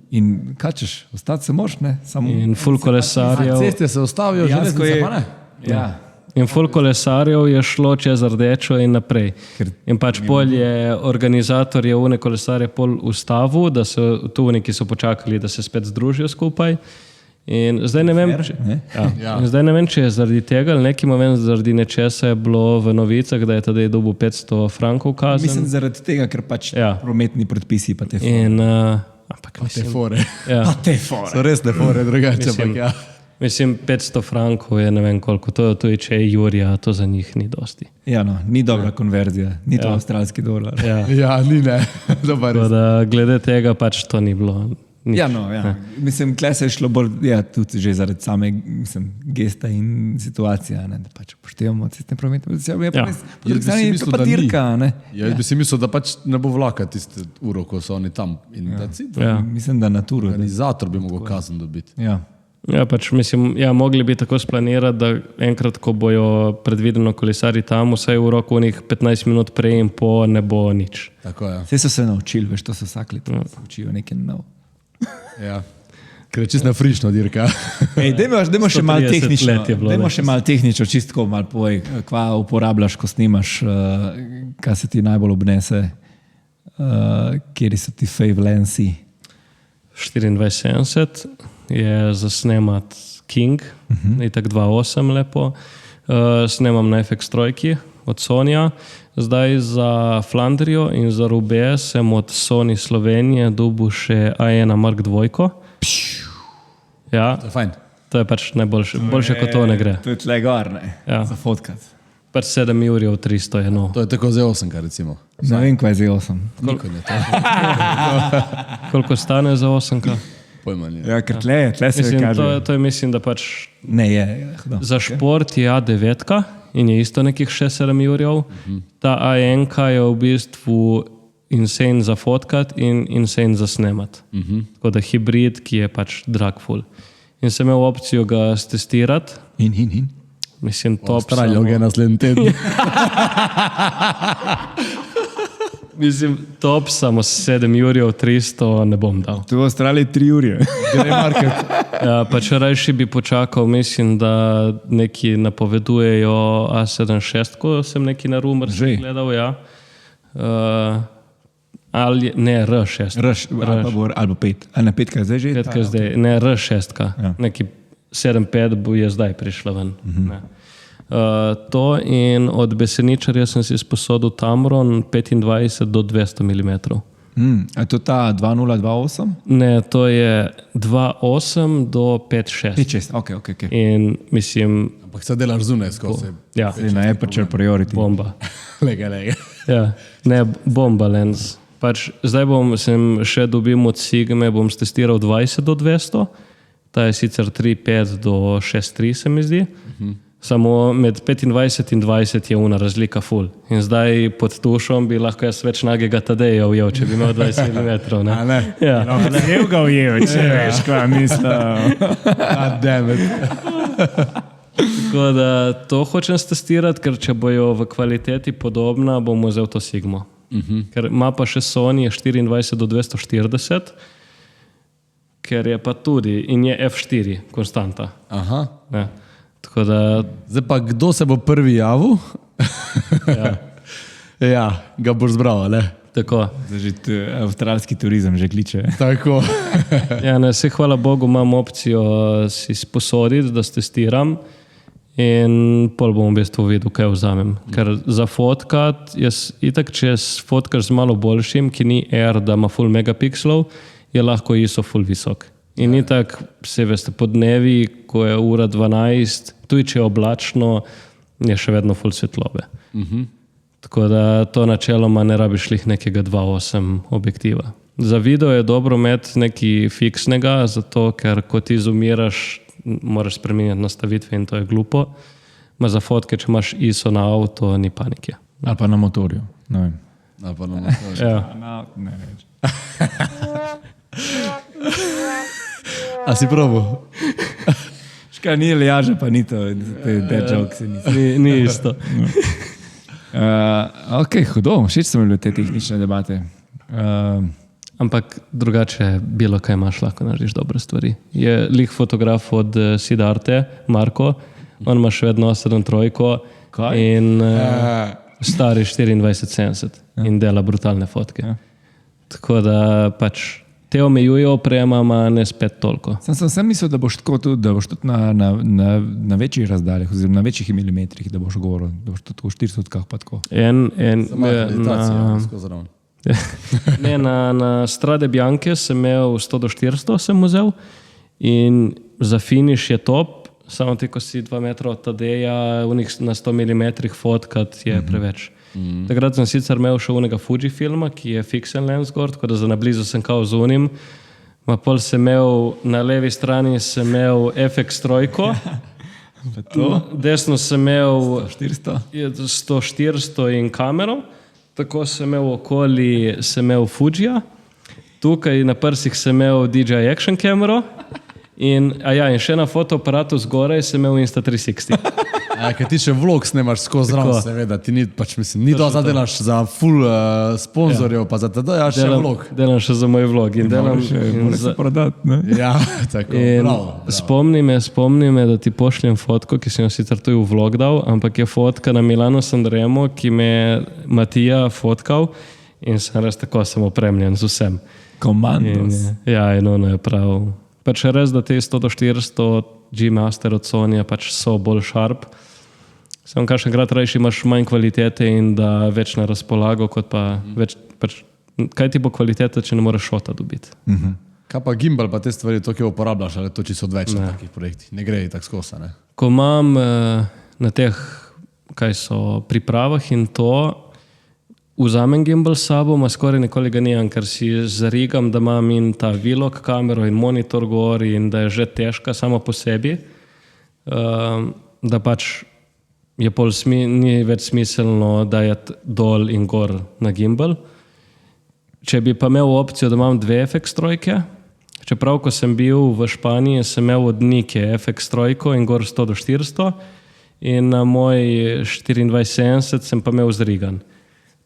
In kaj češ, ostati se moraš, ne? Samo in full kolesarjev. Ceste se ustavijo, dejansko železnice je. pa ne. Ja. In full kolesarjev je šlo čez rdečo in naprej. In pač pol je organizator je une kolesarje pol ustavil, da so tu neki so počakali, da se spet združijo skupaj. In zdaj ne vem, in zdaj ne vem, če je zaradi tega ali nekim vem, zaradi nečesa je bilo v novicah, da je tadej dobil 500 frankov kazen. Mislim zaradi tega, ker pač prometni predpisi pa te fore. In, ampak Te mislim, fore. ja. Te fore. So res te fore, drugače pa ja. Mislim, 500 frankov je ne vem koliko, to je če je Jurija, to za njih ni dosti. Ja, no, ni dobra konverzija, ni to avstralski dolar. Ja. Ja, ni ne. Dobar Tako da glede tega pač to ni bilo. Nič. Ja, no, ja. Mislim, tle se je šlo bolj, ja, tudi že zaradi same gesta in situacije, ne, da pač upoštevamo cestne promete. Ja, Jaz bi si mislil, pa da ni. dirka, ne. Jaz bi si mislil, da pač ne bo vlaka tiste uro, ko so oni tam. In Ja. Mislim, da naturo. organizator bi mogel kazen dobiti. Ja. Ja, pač mislim, ja, mogli bi tako splanirati, da enkrat, ko bojo predvideno kolesari tam, vsaj v roku onih 15 minut prej in po ne bo nič. Tako je. Vse so se naučili, veš, to so vsak let se učijo nekaj nov. Ja. Ker je čisto frišno dirka. Ej, dajmo še malo 130 tehnično, let je bilo, dajmo ne. še malo tehnično, čistko malo povej, kva uporabljaš, ko snimaš, kaj se ti najbolj obnese, kjeri so ti favelensi. 2470 je za snemat King, itak 2.8 lepo. Snemam na FX trojki od Sonya. Zdaj za Flandrijo in za Rube sem od Sony Slovenije dobil še A1 Mark II. Ja, To je fajn. to je pač najboljše, boljše kot to ne gre. To je tle gor, ne? Ja. Za fotkat. Pač 7 jurjev 300 je no. To je tako Z8, recimo. Ne vem, kaj je zdaj 8. Koliko je to? Koliko stane za 8K? Pojma ni. Ja, ker tle se Mislim, kaže. to je mislim, da pač Ne, je. Hudo. za šport je A9 in je isto nekih 6-7 jurjev. Ta A1 je v bistvu insane za fotkat in insane za snemat. Tako da hibrid, ki je pač drag full. In sem imel opcijo ga stestirati. In. Mislim, top Avstralijo samo- gre naslednji teden. Mislim, top samo 7 jurjev 300 ne bom dal. Tu v Avstraliji 3 ure. Gre market. Ja, pa če rajši bi počakal, mislim, da neki napovedujejo A76, ko sem neki na rumor Že? gledal, ja. Ali ne, R6. Ali pa 5. Ali na 5, kaj zdaj že? Petka je zdaj, ne, R6, Ja. neki 7.5 bo je zdaj prišla ven. Ne. To in od Beseničarja sem si sposodil Tamron 25 do 200 mm. A to ta 2028? Ne, to je 2.8 do 5.6. 5-6, ok. In mislim, Ampak se delaš zunaj skozi. ja, Zdaj na Aperture Priority. bomba. Lega. Ja, ne, bomba lens. Pač zdaj sem še dobil od Sigme, bom stestiral 20 do 200, ta je sicer 3.5 do 6.3 se mi zdi. Samo med 25 in 20 je una razlika full. In zdaj pod tušom bi lahko jaz več nagega tadeja ujel, če bi imel 20 mm. Ne? Ne? Ja. Ne ga ujel, če veš, kaj mislim. Goddammit. Tako da to hočem stestirati, ker če bojo v kvaliteti podobna, bom vzel to Sigmo. Ker ima pa še Sony 24 do 240, ker je pa tudi in je F4 konstanta. Aha. Ne. Tako da Zdaj pa, kdo se bo prvi javil? ja. Ja, ga boš zbral, ne? Tako. Že avstralski turizem že kliče. Tako. Ja, ne, se hvala Bogu imam opcijo si sposoditi, da testiram in pol bom v bistvu videl, kaj vzamem. Ker za fotkat, itak če fotkaš z malo boljšim, ki ni Air, da ima full megapikslov, je lahko ISO full visok. In itak, se veste, po dnevi, ko je ura 12, tudi če je oblačno, je še vedno full svetlobe. Tako da to načeloma ne rabiš lih nekega 2.8 objektiva. Za video je dobro imeti nekaj fiksnega, zato ker ko ti zoomiraš, moraš spremenjati nastavitve in to je glupo. Ma za fotke, če imaš ISO na avto, ni panike. Ali pa na motorju. Ne vem. Ja. Ne več. A si probo? Škaj ni Aljaža, pa ni to, dead joke se ni. Ni isto. Ok, hudo, všeč so mi bile te tehnične debate. Ampak drugače, bilo kaj imaš, lahko narediš dobre stvari. Je lik fotograf od Sidarte, Marko, on ima še vedno 7.3 in stari 24-70 in dela brutalne fotke. Tako da pač te omejuje oprema, ma ne spet toliko. Sem mislil, da boš tako tudi, da boš tudi na večjih razdaljah, oziroma na večjih milimetrih, da boš govoril, da boš tudi v 400 pa tako. Ne, na Strade Bianche sem imel 100-400 sem vzel in za finish je top, samo ti, ko si 2 metra od Tadeja, na 100 mm fotkat je preveč. Takrat sem sicer imel še unega Fuji filma, ki je fixen lens gor, tako da za nablizu sem kao zunim. Ma pol sem imel, na levi strani sem imel FX3, desno sem imel 100-400 in kamero, tako sem imel okoli, sem imel Fujija, tukaj na prsih sem imel DJI Action kamero in še na fotoaparatu zgoraj sem imel Insta360. Ker ti še vlog snemaš skozi zraven, seveda, ti ni, pač mislim, ni da delaš za full sponzorjev, pa za teda, ja, še vlog. Delam še za moj vlog in delam za prodat, ne? Ja, tako, bravo. Spomni me, da ti pošljem fotko, ki sem jo sicer tu v vlog dal, ampak je fotka na Milano Sanremo, ki me je Matija fotkal in sem res tako sem opremljen z vsem. Komandos. Ja, in ono je prav. Pač res, da te 100-400 G-Master od Sony pač so bolj sharp. Samo kakšenkrat rajši imaš manj kvalitete in da več na razpolago, kot pa več, pač, kaj ti bo kvaliteta, če ne moreš šota dobiti. Kaj pa gimbal, pa te stvari toliko uporabljaš, ali to čisto odveč na takih projektih? Ne gre tako skosa, ne? Ko imam na teh, kaj so pripravah in to, vzamem gimbal s sabo, ma skoraj nikoli ga nijam, ker si zarigam, da imam in ta vlog kamero in monitor gor in da je že težka sama po sebi, da pač je pol ni več smiselno dajati dol in gor na gimbal. Če bi pa imel opcijo, da imam 2 FX3, čeprav ko sem bil v Španiji, sem imel od Nike FX3 in gor 100-400 in na moj 24-70 sem pa imel zrigan.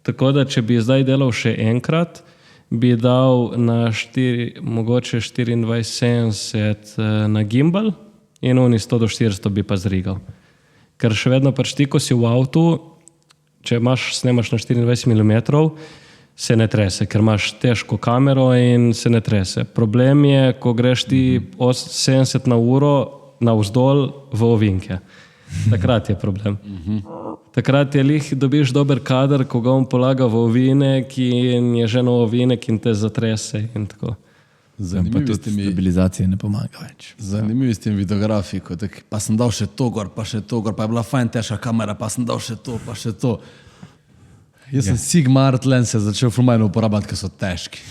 Tako da, če bi zdaj delal še enkrat, bi dal na mogoče 24-70 na gimbal in oni 100-400 bi pa zrigal. Ker še vedno pač ti, ko si v avtu, če snemaš na 24 mm, se ne trese, ker imaš težko kamero in se ne trese. Problem je, ko greš ti 70 na uro navzdol v ovinke. Takrat je problem. Takrat je lih, dobiš dober kader, ko ga on polaga v ovinek in je že na ovinek in te zatrese in tako. Zanimivi ste mi. Stabilizacija ne pomaga več. Zanimivi ste mi videografi, pa sem dal še to gor, pa je bila fajn težka kamera, pa sem dal še to, pa še to. Jaz sem Sigma Art Lens začel fulmajno uporabljati, ker so težki.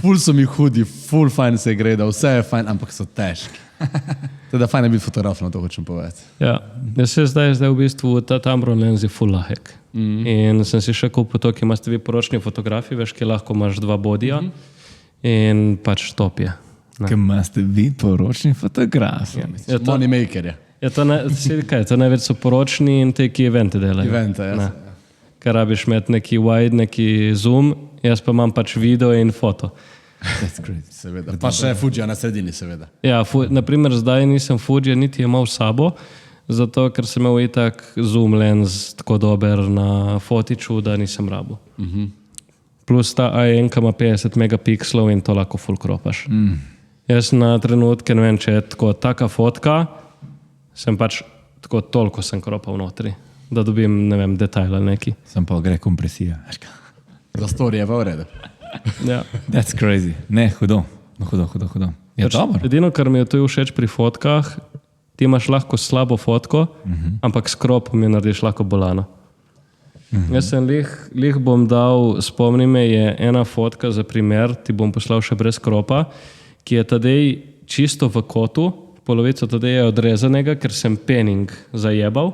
Ful so mi hudi, ful fajn se gre, da vse je fajn, ampak so težki. Teda fajn je biti fotograf, na to hočem povedati. Ja, jaz se zdaj v bistvu ta Tamron lens je full lahek. In sem si še kupil to, ki imate vi poročni fotografi, veš, ki lahko imaš 2 bodija in pač top je. Kaj imate vi poročni fotografi? Money maker je. To največ so poročni in te, ki evente delajo. Evente, ja. Ker rabiš imeti neki wide, neki zoom, jaz pa imam pač video in foto. Seveda. Pa še Fujija na sredini, seveda. Ja, naprimer zdaj nisem Fujija niti imel s sabo, zato ker sem imel itak zoom lens tako dober na fotiču, da nisem rabil. Plus ta A1 ima 50 megapikslov in to lahko full kropaš. Jaz na trenutke, ne vem, če je tako taka fotka, sem pač tako toliko sem kropal notri, da dobim, ne vem, detajl ali neki. Sem pa gre kompresija. Za storije je v redu. Ja. That's crazy. Ne, hudo. Hudo. Je dobro. Edino, kar mi je tu všeč pri fotkah, ti imaš lahko slabo fotko, ampak s kropom jo narediš lahko bolano. Jaz sem lih bom dal, spomni me, je ena fotka za primer, ti bom poslal še brez kropa, ki je tadej čisto v kotu, polovico tadej je odrezanega, ker sem penning zajebal.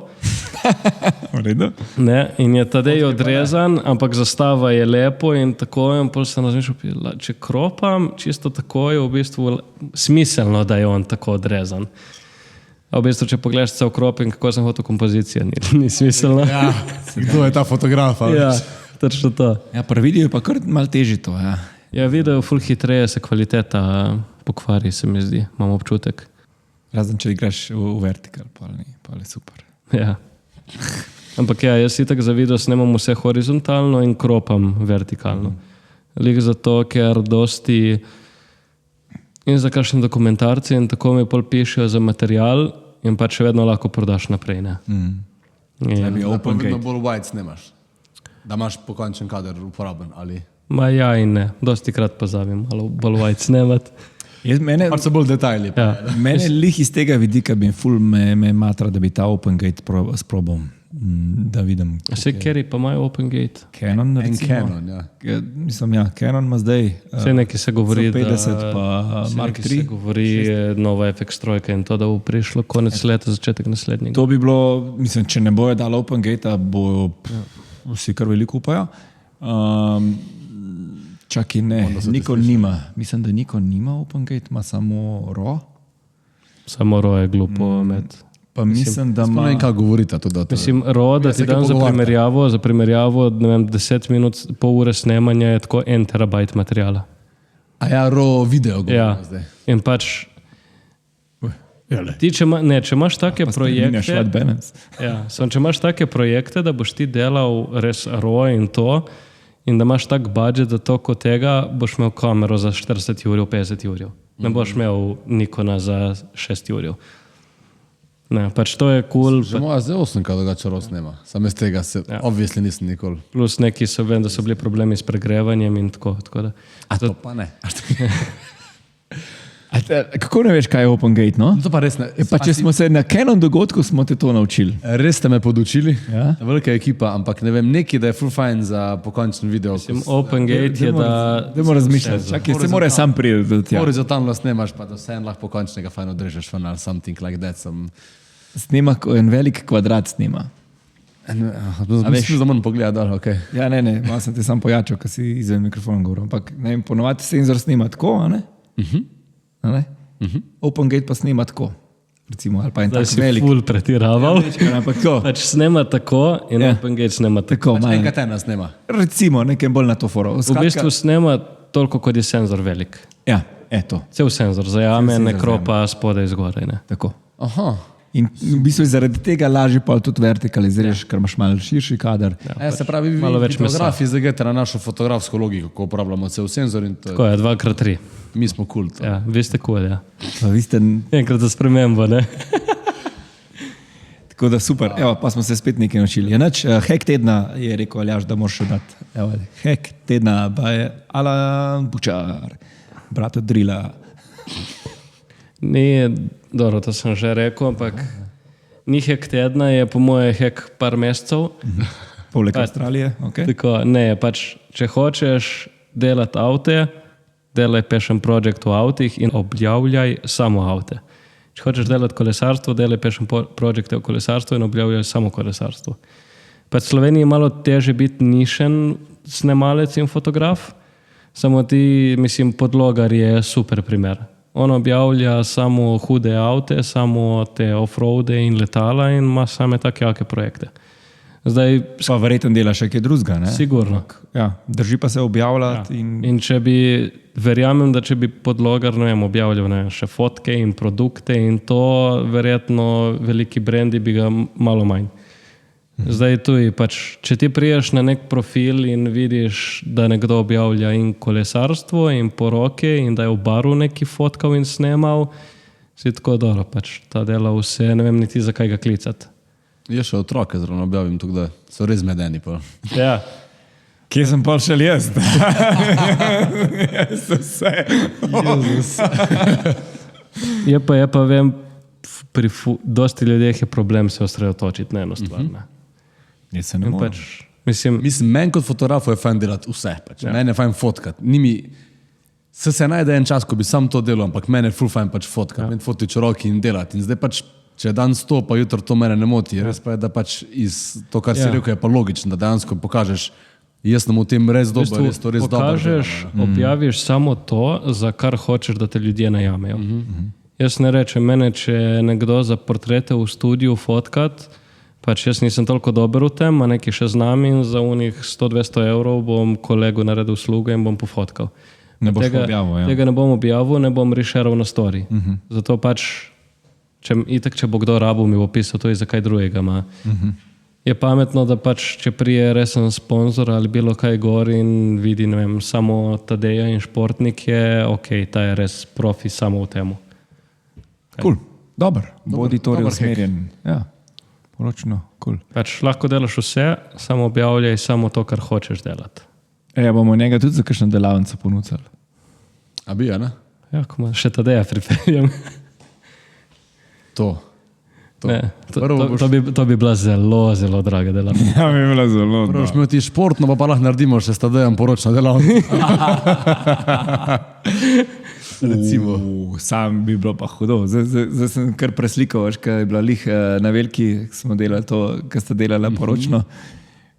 V redu. Ne, in je tadej odrezan, ampak zastava je lepo in tako, in pol sem razmišljal, če kropam, čisto tako je v bistvu smiselno, da je on tako odrezan. A v bistvu, če pogledaš cel krop in kako sem hotel kompozicija, ni smiselno. Ja, kdo je ta fotograf? Ja, točno to. Ja, pri videu je pa kar malo težje to. Ja. Ja, video ful hitreje se kvaliteta pokvari, se mi zdi, imam občutek. Razen, če igraš v vertikal, pa je super. Ja. Ampak ja, jaz itak za video snemam vse horizontalno in kropam vertikalno. Lik zato, ker dosti in za kakšne dokumentarce in tako mi pol pišejo za material in pa še vedno lahko prodaš naprej. Ne? Da bi Pa open vedno gate. bolj white snemaš. Da imaš pokončen kader uporaben. Ali... Ma ja in ne, dosti krat pozabim, ali bolj white snemat. Mene Pač so bolj detajli. Ja. Mene lih iz tega vidika bi ful me matra, da bi ta open gate sprobal. Da vidim. Vse keri pa imajo open gate. Canon, En recimo. Canon, ja. Mislim, ja, Canon ima zdaj Vse nekaj se govori, 50 pa vse Mark nekaj se 3. govori, nova FX trojka in to, da bo prišlo konec leta, začetek naslednjega. To bi bilo, mislim, če ne bojo dali open gate, bojo vsi kar veliko upajo. Čakaj, ne, Nikon nima. Mislim, da Nikon nima open gate, ima samo RAW. Samo RAW je glupo med. Pa mislim, da Ne ima... vem, kaj govorite. To, da to... Mislim, RAW, da Ja, ti se kaj dam pogovarjate. za primerjavo, ne vem, 10 minut, pol ure snemanja je tako 1 terabajt materijala. A ja, RAW video govorimo Ja. zdaj. In pač, ti, če imaš take Spreminjaš white projekte, balance. ja, če imaš take projekte, da boš ti delal res RAW in to, in da imaš tak budžet za to kot tega, boš imel kamero za 40 ur, 50 ur. Ne boš imel Nikona za 6 ur. Ne, pač to je kul, Že moja zdaj 8, kaj drugače RAW snema. Sam iz tega se, obvisli nisem nikoli. plus neki so, vem, da so bili problemi s pregrevanjem in tako. Da. A to pa ne. Kako ne veš, kaj je open gate, no? To pa res ne. Pa če smo se na Canon dogodku, smo te to naučili. Res ste me podučili, Ja. velika ekipa, ampak ne vem, neki, da je full fine za pokončen video. Open gate je, da... Dajmo razmišljati. Čakaj, se mora sam priti do tja. Horizontalno snemaš, pa da vse en lahko pokončnega fajn odrežeš ven ali something like that. Snima en velik kvadrat snima. Mislim, da moram pogledati dol, ok. Ja, ne, malo sem te sam pojačal, ker si izven mikrofona govoril. Ampak ne vem, ponovadi senzor snima tako, a ne? A ne? Open gate pa snima tako. Recimo, ali pa en Zdaj tak si velik. ful pretiraval. Ampak tako. Pač snema tako in Ja. Open gate snema tako. Tako, malo. Enkrat ena snema. Recimo, nekaj bolj na to foro. V bistvu snema toliko, kot je senzor velik. Ja, eto. Cel senzor zajame, Cel senzor ne kropa spodaj zgoraj. Ne. Tako. Aha. In v bistvu je zaradi tega lažje pa tudi vertikaliziraš, ker imaš malo širši kader. Ja, se pravi, vi malo več mesa. fotografi zdaj greste na našo fotografsko logiko, ko uporabljamo cel senzor in to, Tako je, 2x3. mi smo kul. Cool, Ja, vi ste kul, ja. Pa vi ste, Enkrat za spremembo, ne? tako da super. Evo, pa smo se spet nekaj naučili. Je nič, hack tedna je rekel Aljaš, da moraš še dati. Evo, hack tedna pa je Alan Bučar, brat od Drila. Ni, dobro, to sem že rekel, ampak ni hek tedna, je po moje hek par mesecev. Poleg Avstralije, ok. Tako, ne, pač, če hočeš delati avte, delaj passion project v avtih in objavljaj samo avte. Če hočeš delati kolesarstvo, delaj passion project v kolesarstvu in objavljaj samo kolesarstvo. Pač v Sloveniji je malo teže biti nišen snemalec in fotograf, samo ti, mislim, Podlogar je super primer. On objavlja samo hude avte, samo te off-roade in letala in ima same take jake projekte. Zdaj, Pa verjetno delaš še kaj drugega, ne? sigurno. Ja, drži pa se objavljati in In če bi, verjamem, da če bi Podlogar, ne vem, objavljal ne vem, še fotke in produkte in to, verjetno veliki brendi bi ga malo manj. Zdaj tudi, če ti priješ na nek profil in vidiš, da nekdo objavlja in kolesarstvo in poroke in da je v baru neki fotkal in snemal, si tako dobro, ta dela vse, ne vem niti zakaj ga klicati. Je še otroke zraven objavim tukaj, da so res medeni. Pa. Ja. Kje sem pa šel jaz? Jaz vse. Je pa vem, pri dosti ljudeh je problem se osredotočiti na eno stvar. Jaz se ne morem. Mislim, meni kot fotografu je fajn delati vse. Meni je fajn fotkati. Se najde en čas, ko bi sam to delal, ampak meni je ful fajn fotkati. Meni fotič roki in delati. In zdaj če je dan 100, pa jutro to mene ne moti. Res pa je, da iz to, kar si rekel, je pa logično, da dejansko pokažeš, jaz sem v tem res dober, res to res dobro. Pokažeš, objaviš samo to, za kar hočeš, da te ljudje najamejo. Jaz ne rečem, če nekdo za portrete v studiu fotkat, jaz nisem toliko dober v tem, a neki še znam in za unih 100-200 evrov bom kolegu naredil uslugo in bom pofotkal. Tega ne bom objavil, ne bom rešeral na story. Zato če bo kdo rabil, mi bo pisal to za kaj drugega. Je pametno, da če prije resen sponzor ali bilo kaj gor in vidi, ne vem, samo Tadeja in športnik je, ta je res profi samo v temu. Cool. Dobar. Bodi torej usmerjen. Ja. Poročno, cool. Lahko delaš vse, samo objavljaj samo to, kar hočeš delati. Bomo njega tudi za kakšno delavnico ponudili. A bi, ne? Ja, ko še Tadeja pripeljem. To bi bila zelo, zelo draga delavnica. Ja, bi bila zelo draga. Prvo ti športno, pa lahko naredimo še s Tadejem poročno delavnico. Recimo. Sam bi bilo pa hudo. Zdaj sem kar preslikal, ker je bila na veliki, smo delali to, kar sta delala poročno.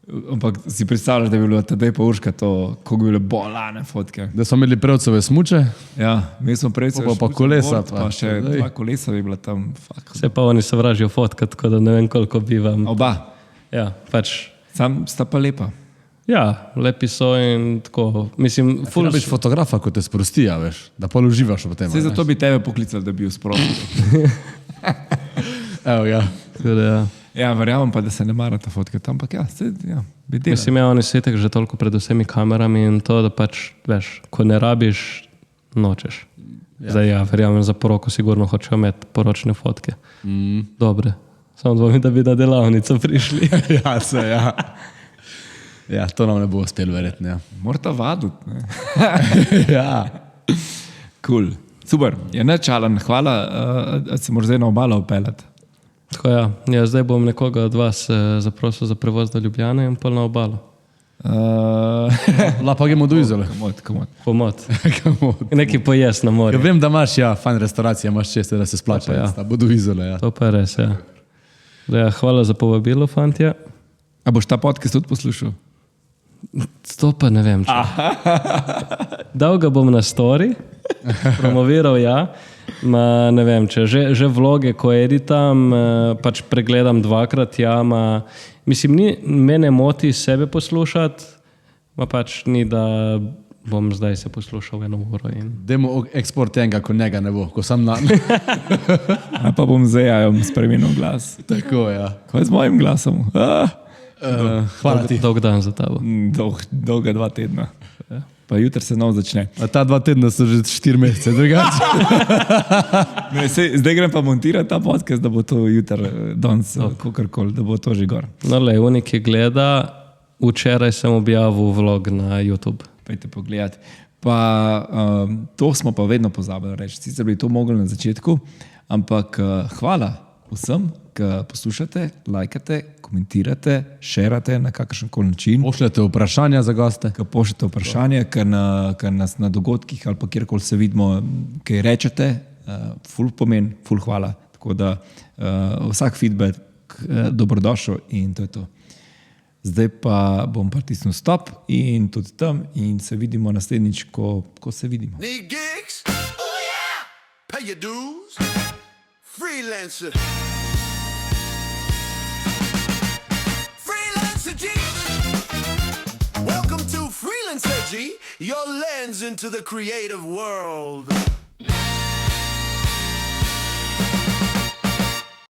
Ampak si predstavljaš, da bi bilo Tadej pa Urška to, kako bi bile bolane fotke. Da smo imeli prevcove smuče? Ja, mi smo prevcove pa kolesa. Pa še 2 kolesa bi bila tam. Vse pa oni se vražijo fotkat, tako da ne vem, koliko bi vam. Oba. Ja, Sam sta pa lepa. Ja, lepi so in tako. Mislim, ful biti fotografa, ko te sprosti, veš, da pol uživaš v tem. Saj zato bi tebe poklicali, da bi jo sprostil. Evo, ja. Ja, verjamem pa, da se ne marata fotke tam, ampak bi delal. Mislim, oni setek že toliko pred vsemi kamerami in to, da veš, ko ne rabiš, nočeš. Zdaj verjamem, za poroko sigurno hočejo imeti poročne fotke. Dobre. Samo dvomim, da bi na delavnico prišli. Ja, to nam ne bo uspelo verjetno, ja. Morata vaditi, ne? Ja. Cool. Super. Je nečalen. Hvala, da se moraš zdaj na obalo upeljati. Tako zdaj bom nekoga od vas zaprosil za prevoz do Ljubljane in pol na obalo. Lapa gremo do Izole. Pomot. Neki pojest na morju. Vem, da imaš, vajn restauracije, imaš česte, da se splača. Bo do Izole, To pa je res, hvala za povabilo, fantje. A boš ta podcast tudi poslušal? To pa ne vem, če. Dal ga bom na story, promoviral, ne vem, če že vloge, ko editam, pregledam 2-krat, mislim, mene moti sebe poslušati, ni, da bom zdaj se poslušal 1 uro. Demo eksport enega, ko njega ne bo, ko sam na... A pa bom zdaj spremenil glas. Tako, Kaj z mojim glasom? Hvala ti. Dolg dan za tabo. Dolga 2 tedna. Pa jutri se nov začne. A ta 2 tedna so že 4 mesece, drugače. Zdaj grem pa montirati ta podcast, da bo to jutri, danes, kakorkoli, da bo to že gor. No, unik je gleda, včeraj sem objavil vlog na YouTube. Pejte pogledati. Pa to smo pa vedno pozabili reči. Sicer bi to mogli na začetku, ampak hvala vsem, ki poslušate, lajkate, komentirate, šerate na kakršenkoli način. Pošljete vprašanja za goste. Pošljete vprašanja, ker nas na dogodkih ali pa kjerkoli se vidimo, kaj rečete, ful pomen, ful hvala. Tako da vsak feedback dobrodošel in to je to. Zdaj pa bom pritisnil stop in tudi tam in se vidimo naslednjič, ko se vidimo. Need gigs? Oh yeah! Pay your dues? Freelancer. Freelancer G. Welcome to Freelancer G, your lens into the creative world.